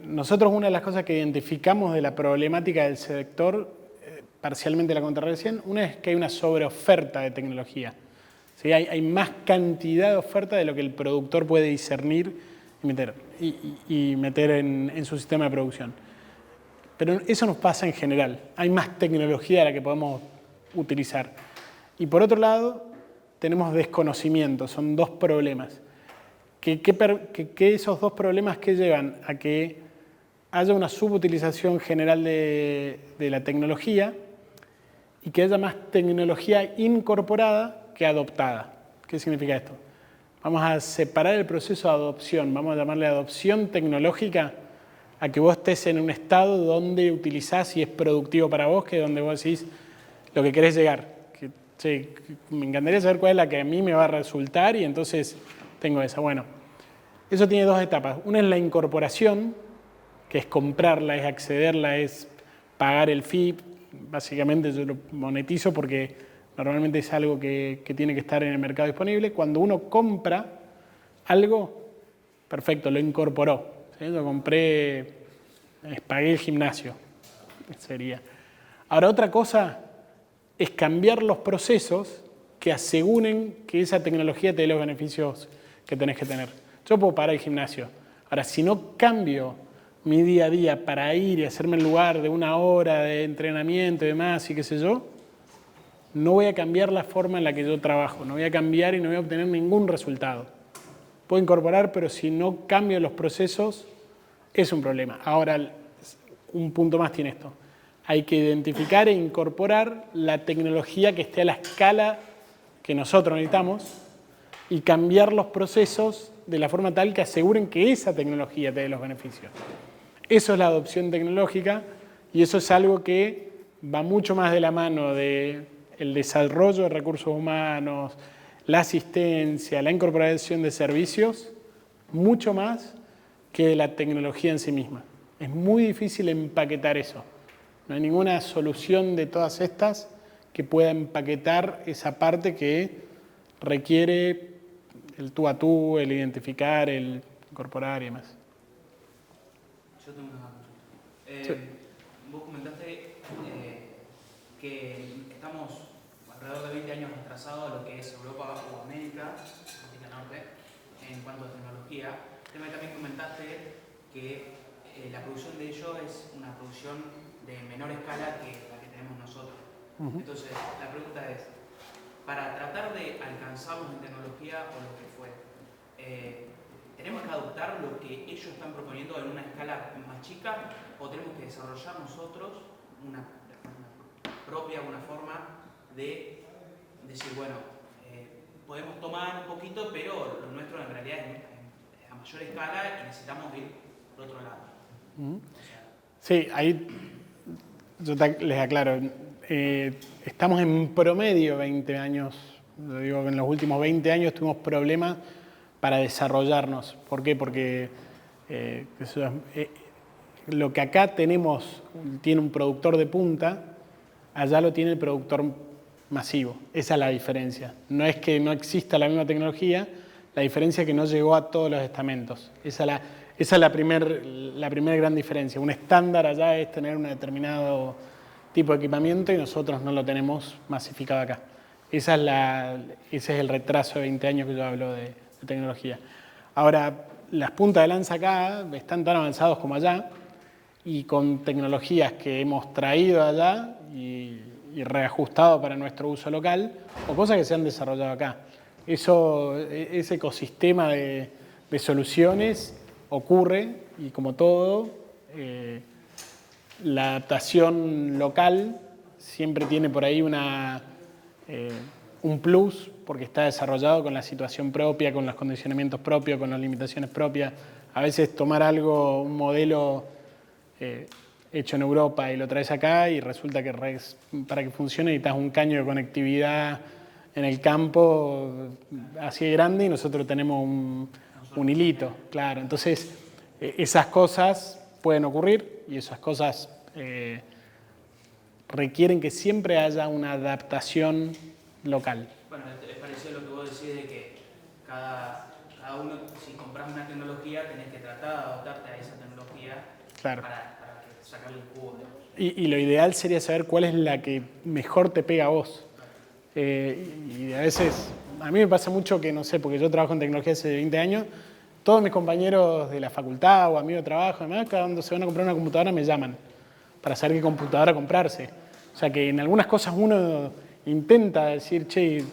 Nosotros una de las cosas que identificamos de la problemática del sector, parcialmente la conté recién, una es que hay una sobreoferta de tecnología. ¿Sí? Hay más cantidad de oferta de lo que el productor puede discernir y meter en su sistema de producción. Pero eso nos pasa en general. Hay más tecnología de la que podemos utilizar. Y por otro lado, tenemos desconocimiento. Son dos problemas. Que esos dos problemas que llevan a que haya una subutilización general de la tecnología y que haya más tecnología incorporada que adoptada. ¿Qué significa esto? Vamos a separar el proceso de adopción, vamos a llamarle adopción tecnológica, a que vos estés en un estado donde utilizás y es productivo para vos, que es donde vos decís lo que querés llegar. Me encantaría saber cuál es la que a mí me va a resultar y entonces tengo esa. Bueno, eso tiene dos etapas. Una es la incorporación, que es comprarla, es accederla, es pagar el fee. Básicamente yo lo monetizo porque normalmente es algo que tiene que estar en el mercado disponible. Cuando uno compra algo, perfecto, lo incorporó. ¿Sí? Yo compré, pagué el gimnasio, sería. Ahora otra cosa es cambiar los procesos que aseguren que esa tecnología te dé los beneficios que tenés que tener. Yo puedo parar el gimnasio. Ahora, si no cambio mi día a día para ir y hacerme el lugar de 1 hora de entrenamiento y demás y qué sé yo, no voy a cambiar la forma en la que yo trabajo, no voy a cambiar y no voy a obtener ningún resultado. Puedo incorporar, pero si no cambio los procesos, es un problema. Ahora, un punto más tiene esto. Hay que identificar e incorporar la tecnología que esté a la escala que nosotros necesitamos y cambiar los procesos de la forma tal que aseguren que esa tecnología te dé los beneficios. Eso es la adopción tecnológica y eso es algo que va mucho más de la mano del desarrollo de recursos humanos, la asistencia, la incorporación de servicios, mucho más que de la tecnología en sí misma. Es muy difícil empaquetar eso. No hay ninguna solución de todas estas que pueda empaquetar esa parte que requiere el tú a tú, el identificar, el incorporar y demás. Yo tengo una consulta. Sí. Vos comentaste que estamos alrededor de 20 años atrasados a lo que es Europa o América, América Norte, en cuanto a tecnología. También comentaste que la producción de ellos es una producción de menor escala que la que tenemos nosotros. Entonces, la pregunta es, para tratar de alcanzarlos en tecnología o lo que fuere, ¿tenemos que adoptar lo que ellos están proponiendo en una escala más chica o tenemos que desarrollar nosotros una forma de decir, bueno, podemos tomar un poquito, pero lo nuestro en realidad es a mayor escala y necesitamos ir por otro lado? Sí, ahí yo les aclaro. Estamos en promedio 20 años, lo digo que en los últimos 20 años tuvimos problemas para desarrollarnos. ¿Por qué? Porque lo que acá tenemos tiene un productor de punta, allá lo tiene el productor masivo. Esa es la diferencia. No es que no exista la misma tecnología, la diferencia es que no llegó a todos los estamentos. Esa es la primer gran diferencia. Un estándar allá es tener un determinado tipo de equipamiento y nosotros no lo tenemos masificado acá. Ese es el retraso de 20 años que yo hablo de tecnología. Ahora, las puntas de lanza acá están tan avanzados como allá y con tecnologías que hemos traído allá y reajustado para nuestro uso local o cosas que se han desarrollado acá. Ese ecosistema de soluciones ocurre y como todo, la adaptación local siempre tiene por ahí un plus porque está desarrollado con la situación propia, con los condicionamientos propios, con las limitaciones propias. A veces tomar algo, un modelo hecho en Europa y lo traes acá y resulta que para que funcione necesitas un caño de conectividad en el campo así de grande y nosotros tenemos un hilito, claro. Entonces, esas cosas pueden ocurrir y esas cosas requieren que siempre haya una adaptación local. Bueno, es parecido a lo que vos decís de que cada uno, si compras una tecnología, tenés que tratar de adaptarte a esa tecnología Claro. para sacarle el jugo. Y lo ideal sería saber cuál es la que mejor te pega a vos. Y a veces, a mí me pasa mucho que, no sé, porque yo trabajo en tecnología hace 20 años, todos mis compañeros de la facultad o amigos de trabajo, además, cuando se van a comprar una computadora me llaman para saber qué computadora comprarse. O sea que en algunas cosas uno intenta decir, che,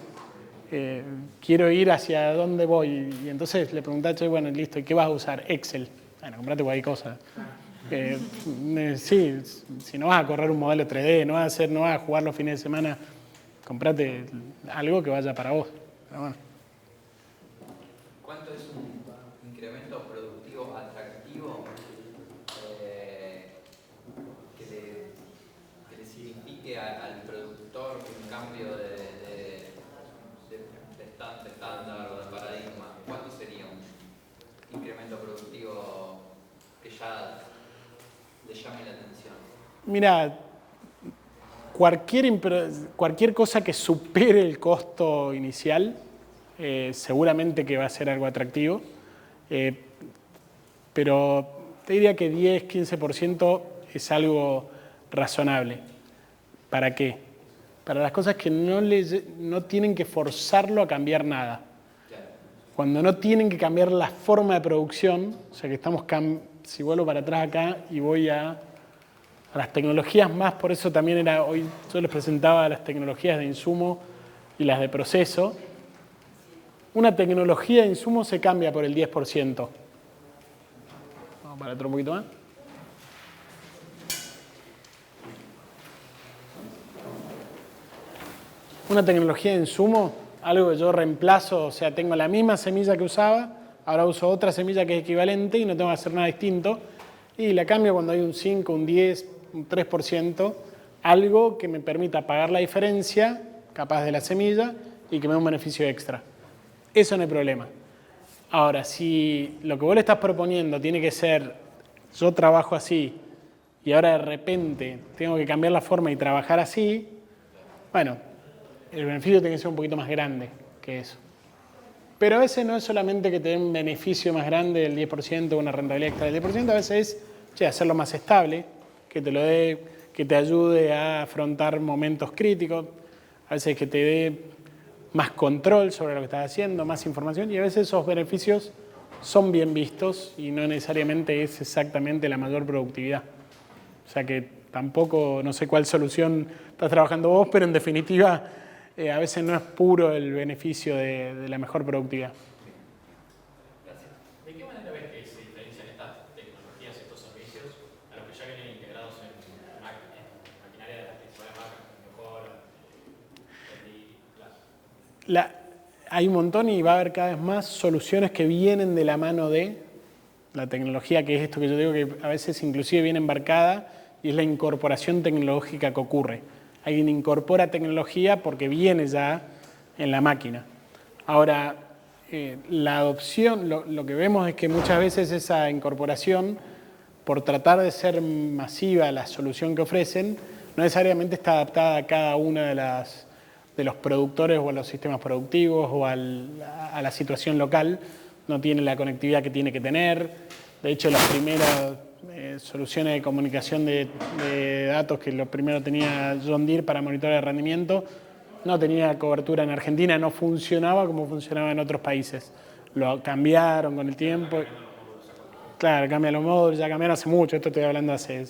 quiero ir hacia dónde voy. Y entonces le preguntás, che, bueno, listo, ¿y qué vas a usar? Excel. Bueno, comprate cualquier cosa. Sí, si no vas a correr un modelo 3D, no vas a jugar los fines de semana, comprate algo que vaya para vos. Pero bueno. ¿Cuánto es un incremento productivo atractivo que le signifique al productor un cambio de estándar o de paradigma? ¿Cuánto sería un incremento productivo que ya te llame la atención? Mira, cualquier cosa que supere el costo inicial, seguramente que va a ser algo atractivo, pero te diría que 10-15% es algo razonable. ¿Para qué? Para las cosas que no tienen que forzarlo a cambiar nada. Cuando no tienen que cambiar la forma de producción, o sea que estamos, si vuelvo para atrás acá y voy a las tecnologías más, por eso también hoy yo les presentaba las tecnologías de insumo y las de proceso. Una tecnología de insumo se cambia por el 10%. Vamos para otro poquito más. Una tecnología de insumo, algo que yo reemplazo, o sea, tengo la misma semilla que usaba, ahora uso otra semilla que es equivalente y no tengo que hacer nada distinto, y la cambio cuando hay un 5, un 10, un 3%, algo que me permita pagar la diferencia, capaz de la semilla, y que me dé un beneficio extra. Eso no hay problema. Ahora, si lo que vos le estás proponiendo tiene que ser, yo trabajo así, y ahora de repente tengo que cambiar la forma y trabajar así, bueno, el beneficio tiene que ser un poquito más grande que eso. Pero a veces no es solamente que te dé un beneficio más grande del 10%, una rentabilidad extra del 10%, a veces es hacerlo más estable, que te lo dé, que te ayude a afrontar momentos críticos, a veces que te dé más control sobre lo que estás haciendo, más información, y a veces esos beneficios son bien vistos y no necesariamente es exactamente la mayor productividad. O sea que tampoco, no sé cuál solución estás trabajando vos, pero en definitiva a veces no es puro el beneficio de la mejor productividad. Gracias. ¿De qué manera ves que se diferencian estas tecnologías, estos servicios, a los que ya vienen integrados en maquinaria de las principales marcas, mejor, Hay un montón y va a haber cada vez más soluciones que vienen de la mano de la tecnología, que es esto que yo digo que a veces inclusive viene embarcada y es la incorporación tecnológica que ocurre. Alguien incorpora tecnología porque viene ya en la máquina. Ahora, la adopción, lo que vemos es que muchas veces esa incorporación, por tratar de ser masiva la solución que ofrecen, no necesariamente está adaptada a cada una de los productores o a los sistemas productivos o a la situación local. No tiene la conectividad que tiene que tener. De hecho, las primeras soluciones de comunicación de datos que lo primero tenía John Deere para monitorear el rendimiento, no tenía cobertura en Argentina, no funcionaba como funcionaba en otros países. Lo cambiaron con el tiempo. Claro, cambian los módulos, ya cambiaron hace mucho, esto estoy hablando hace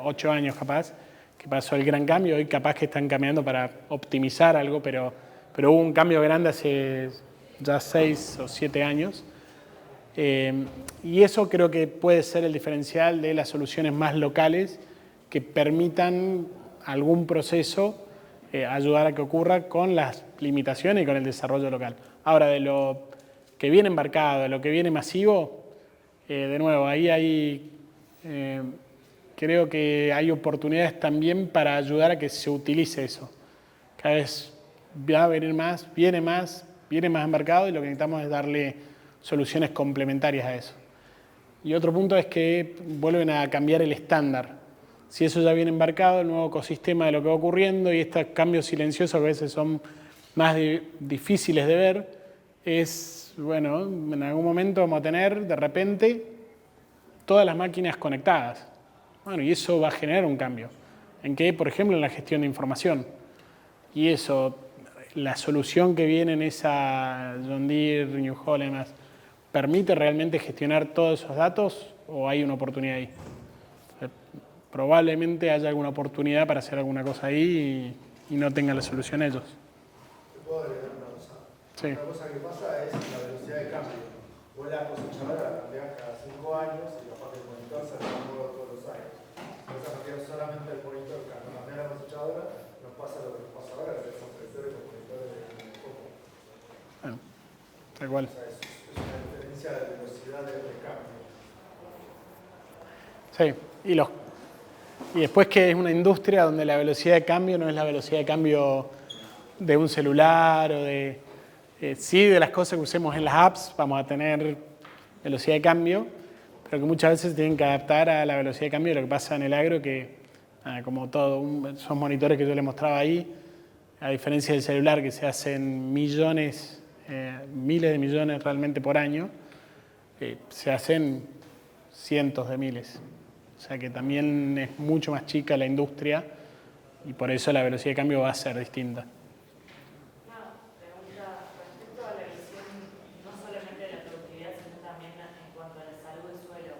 8 años capaz, que pasó el gran cambio, hoy capaz que están cambiando para optimizar algo, pero hubo un cambio grande hace ya 6 o 7 años. Y eso creo que puede ser el diferencial de las soluciones más locales que permitan algún proceso ayudar a que ocurra con las limitaciones y con el desarrollo local. Ahora, de lo que viene embarcado, de lo que viene masivo, de nuevo, ahí creo que hay oportunidades también para ayudar a que se utilice eso. Cada vez va a venir más, viene más embarcado y lo que necesitamos es darle soluciones complementarias a eso. Y otro punto es que vuelven a cambiar el estándar. Si eso ya viene embarcado, el nuevo ecosistema de lo que va ocurriendo y estos cambios silenciosos que a veces son más difíciles de ver, es, bueno, en algún momento vamos a tener de repente todas las máquinas conectadas. Bueno, y eso va a generar un cambio. ¿En qué? Por ejemplo, en la gestión de información. Y eso, la solución que viene en esa John Deere, New Holland, más, ¿permite realmente gestionar todos esos datos o hay una oportunidad ahí? Probablemente haya alguna oportunidad para hacer alguna cosa ahí y no tengan la solución ellos. ¿Te puedo agregar una cosa? Sí. Una cosa que pasa es la velocidad de cambio. Vos la cosechadora la cambiás cada 5 años y la parte del monitor se renueva todos los años. Vas a cambiar solamente el monitor. Cuando cambiás la cosechadora, nos pasa lo que nos pasa ahora, que son prestores con monitores de foco. Bueno, tal cual. O sea, es una diferencia de velocidad de cambio. Sí, y después que es una industria donde la velocidad de cambio no es la velocidad de cambio de un celular o sí de las cosas que usemos en las apps, vamos a tener velocidad de cambio, pero que muchas veces se tienen que adaptar a la velocidad de cambio de lo que pasa en el agro, que como todo, esos monitores que yo les mostraba ahí, a diferencia del celular que se hacen millones, miles de millones realmente por año, se hacen cientos de miles. O sea que también es mucho más chica la industria y por eso la velocidad de cambio va a ser distinta. Una pregunta respecto a la visión no solamente de la productividad, sino también en cuanto a la salud del suelo.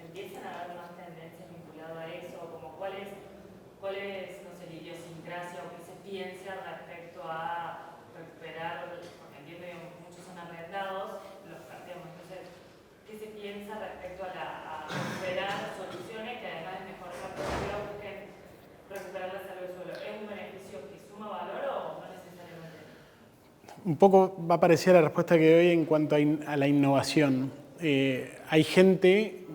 ¿Empiezan a haber más tendencias vinculadas a eso? Como ¿cuál es, no sé, la idiosincrasia o qué se piensa respecto a recuperar, porque entiendo que muchos son arrendados, los digamos, entonces, ¿qué se piensa respecto a recuperar soluciones que además de mejorar la productividad busquen recuperar la salud del suelo? ¿Es un beneficio que suma valor o no necesariamente? Un poco va a parecer la respuesta que doy en cuanto a la innovación. Hay gente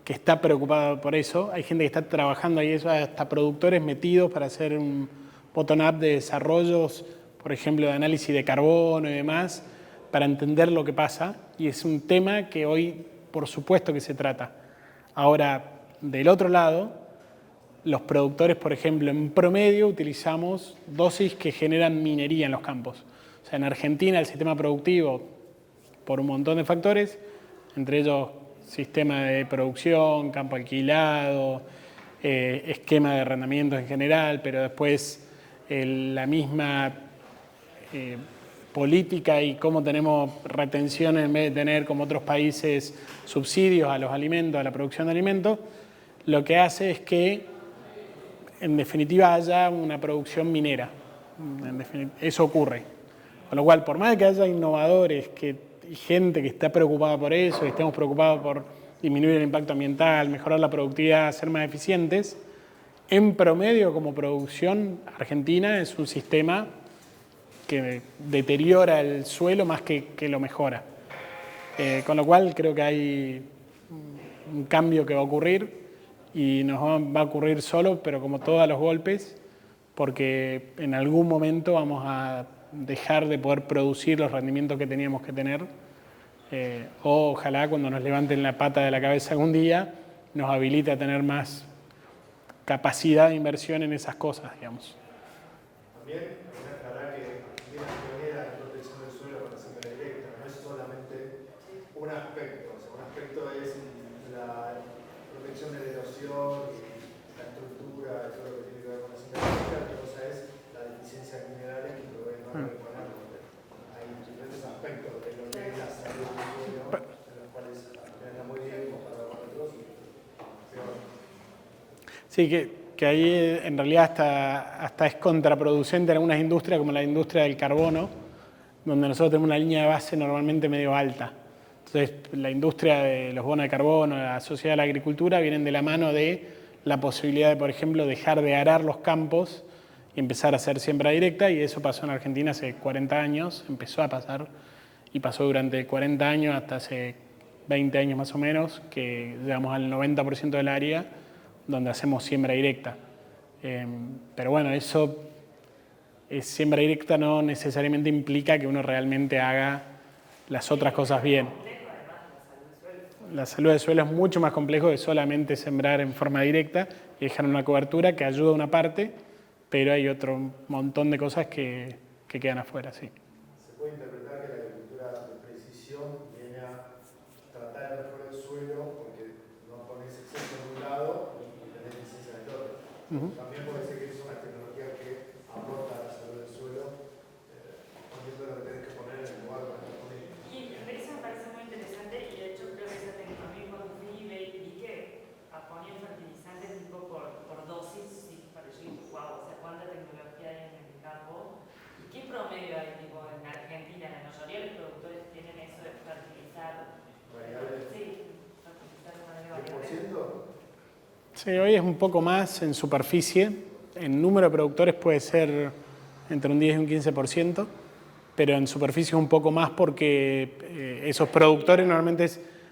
que está preocupada por eso, hay gente que está trabajando ahí, eso, hasta productores metidos para hacer un bottom-up de desarrollos, por ejemplo, de análisis de carbono y demás, para entender lo que pasa. Y es un tema que hoy, por supuesto, que se trata. Ahora, del otro lado, los productores, por ejemplo, en promedio utilizamos dosis que generan minería en los campos. O sea, en Argentina el sistema productivo, por un montón de factores, entre ellos sistema de producción, campo alquilado, esquema de arrendamientos en general, pero después la misma política y cómo tenemos retención en vez de tener, como otros países, subsidios a los alimentos, a la producción de alimentos, lo que hace es que, en definitiva, haya una producción minera. Eso ocurre. Con lo cual, por más que haya innovadores y gente que está preocupada por eso, y estemos preocupados por disminuir el impacto ambiental, mejorar la productividad, ser más eficientes, en promedio, como producción, Argentina es un sistema que deteriora el suelo más que lo mejora. Con lo cual, creo que hay un cambio que va a ocurrir y nos va a ocurrir solo, pero como todos los golpes, porque en algún momento vamos a dejar de poder producir los rendimientos que teníamos que tener, o ojalá cuando nos levanten la pata de la cabeza algún día nos habilite a tener más capacidad de inversión en esas cosas, digamos. También hay que aclarar que Argentina es pionera en protección del suelo con la siembra directa, no es solamente un aspecto, o sea, un aspecto es la protección de la erosión y la estructura y todo lo que tiene que ver con la siembra directa, otra cosa es la deficiencia de minerales que proveen no reponer. Hay diferentes aspectos de lo que es la salud del suelo, en los cuales Argentina muy bien comparado con otros y peor. Sí, que ahí en realidad hasta es contraproducente en algunas industrias, como la industria del carbono, donde nosotros tenemos una línea de base normalmente medio alta. Entonces, la industria de los bonos de carbono, la sociedad de la agricultura, vienen de la mano de la posibilidad de, por ejemplo, dejar de arar los campos y empezar a hacer siembra directa, y eso pasó en Argentina hace 40 años, empezó a pasar, y pasó durante 40 años hasta hace 20 años más o menos, que llegamos al 90% del área donde hacemos siembra directa. Pero bueno, eso, siembra directa no necesariamente implica que uno realmente haga las otras cosas bien. La salud del suelo es mucho más complejo que solamente sembrar en forma directa y dejar una cobertura que ayuda a una parte, pero hay otro montón de cosas que quedan afuera, sí. Se puede interpretar que la agricultura de precisión viene a tratar mejor el suelo porque no pones exceso en un lado y tenés licencia en el otro. También puede ser que es una tecnología que aporta a la salud del suelo, poniendo lo que tenés que poner en el lugar donde lo pones. Y eso me parece muy interesante, y de hecho creo que esa tecnología cuando fui vi que ponían fertilizantes tipo por dosis, y pareció wow, o sea, cuánta tecnología hay en el campo. ¿Y qué promedio hay tipo en Argentina? La mayoría de los productores tienen eso de fertilizar. Sí, fertilizar de manera variable. ¿10%? Sí, hoy es un poco más en superficie. En número de productores puede ser entre un 10 y un 15%, pero en superficie un poco más porque esos productores normalmente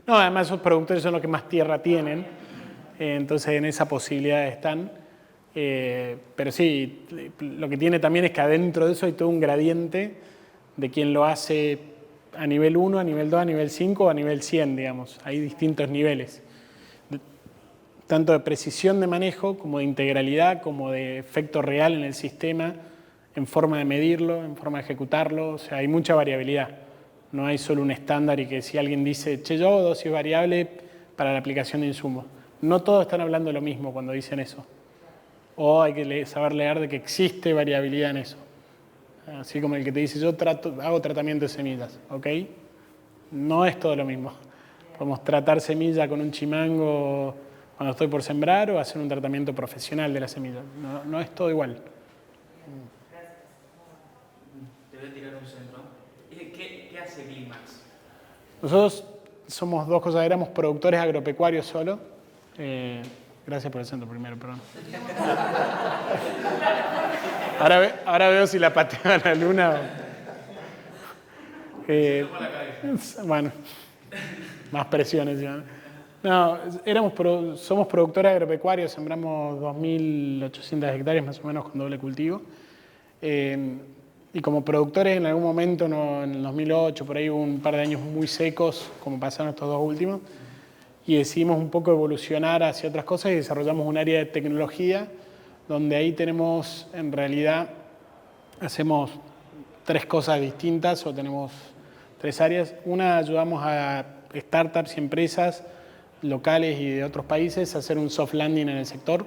no, además esos productores son los que más tierra tienen, entonces en esa posibilidad están. Pero sí, lo que tiene también es que adentro de eso hay todo un gradiente de quien lo hace a nivel 1, a nivel 2, a nivel 5 o a nivel 100, digamos. Hay distintos niveles. tanto de precisión de manejo, como de integralidad, como de efecto real en el sistema, en forma de medirlo, en forma de ejecutarlo. O sea, hay mucha variabilidad. No hay solo un estándar y que si alguien dice, che, yo hago dosis variable para la aplicación de insumos. No todos están hablando lo mismo cuando dicen eso. O hay que saber leer de que existe variabilidad en eso. Así como el que te dice, yo hago tratamiento de semillas, ¿ok? No es todo lo mismo. Podemos tratar semilla con un chimango cuando estoy por sembrar o hacer un tratamiento profesional de la semilla. No es todo igual. Te voy a tirar un centro. ¿Qué hace Clímax? Nosotros somos dos cosas, éramos productores agropecuarios solo. Gracias por el centro primero, perdón. Ahora veo si la pateo a la luna. Bueno, más presiones. No, somos productores agropecuarios, sembramos 2.800 hectáreas más o menos con doble cultivo. Y como productores en algún momento, en el 2008, por ahí hubo un par de años muy secos, como pasaron estos dos últimos, y decidimos un poco evolucionar hacia otras cosas y desarrollamos un área de tecnología donde ahí tenemos, en realidad, hacemos tres cosas distintas o tenemos tres áreas. Una, ayudamos a startups y empresas locales y de otros países a hacer un soft landing en el sector.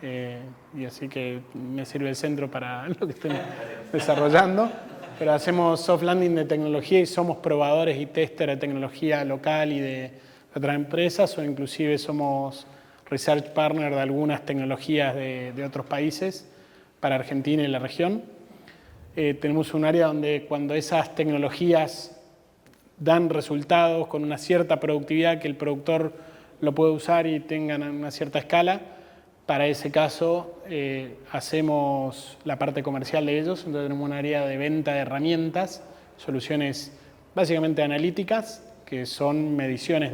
Y así que me sirve el centro para lo que estén desarrollando. Pero hacemos soft landing de tecnología y somos probadores y testers de tecnología local y de otras empresas, o inclusive somos research partner de algunas tecnologías de otros países para Argentina y la región. Tenemos un área donde cuando esas tecnologías dan resultados con una cierta productividad que el productor lo puede usar y tengan una cierta escala, para ese caso hacemos la parte comercial de ellos. Entonces tenemos un área de venta de herramientas, soluciones básicamente analíticas, que son mediciones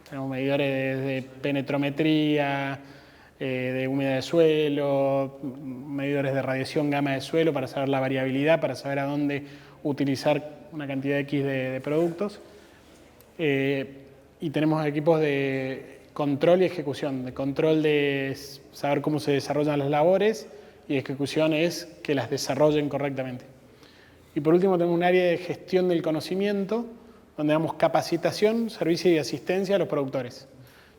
tenemos medidores de penetrometría, de humedad de suelo, medidores de radiación gamma de suelo para saber la variabilidad, para saber a dónde utilizar una cantidad X de productos. Y tenemos equipos de control y ejecución. De control de saber cómo se desarrollan las labores y de ejecución es que las desarrollen correctamente. Y por último tenemos un área de gestión del conocimiento donde damos capacitación, servicio y asistencia a los productores.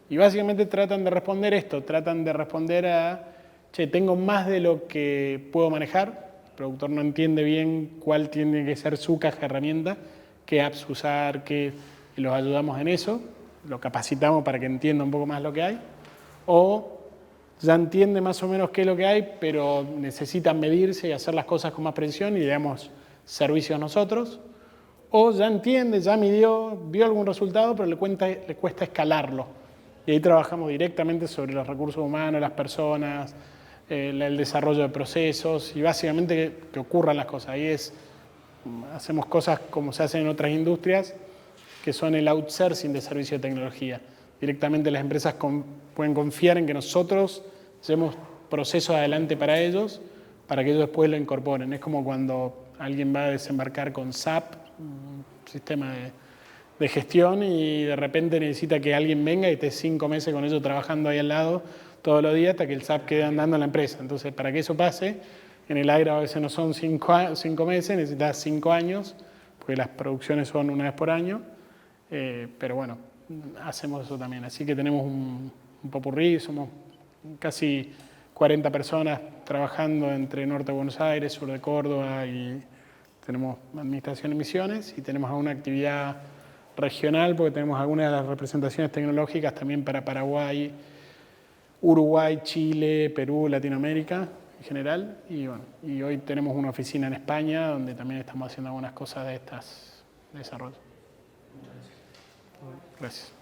Y básicamente tratan de responder esto, tratan de responder a, che, tengo más de lo que puedo manejar, el productor no entiende bien cuál tiene que ser su caja de herramientas, qué apps usar, y los ayudamos en eso, lo capacitamos para que entienda un poco más lo que hay, o ya entiende más o menos qué es lo que hay, pero necesitan medirse y hacer las cosas con más precisión y le damos servicios nosotros, o ya entiende, ya midió, vio algún resultado, pero le cuesta escalarlo. Y ahí trabajamos directamente sobre los recursos humanos, las personas, el desarrollo de procesos y básicamente que ocurran las cosas. Ahí hacemos cosas como se hacen en otras industrias, que son el outsourcing de servicio de tecnología. Directamente las empresas pueden confiar en que nosotros llevemos procesos adelante para ellos, para que ellos después lo incorporen. Es como cuando alguien va a desembarcar con SAP, un sistema de gestión, y de repente necesita que alguien venga y esté 5 meses con ellos trabajando ahí al lado todos los días hasta que el SAP quede andando en la empresa. Entonces, para que eso pase, en el agro a veces no son 5 meses, necesitas 5 años, porque las producciones son una vez por año. Pero bueno, hacemos eso también. Así que tenemos un popurrí, somos casi 40 personas trabajando entre norte de Buenos Aires, sur de Córdoba, y tenemos administración de misiones y tenemos alguna actividad regional porque tenemos algunas de las representaciones tecnológicas también para Paraguay, Uruguay, Chile, Perú, Latinoamérica en general. Y bueno, y hoy tenemos una oficina en España donde también estamos haciendo algunas cosas de estas de desarrollo. Gracias.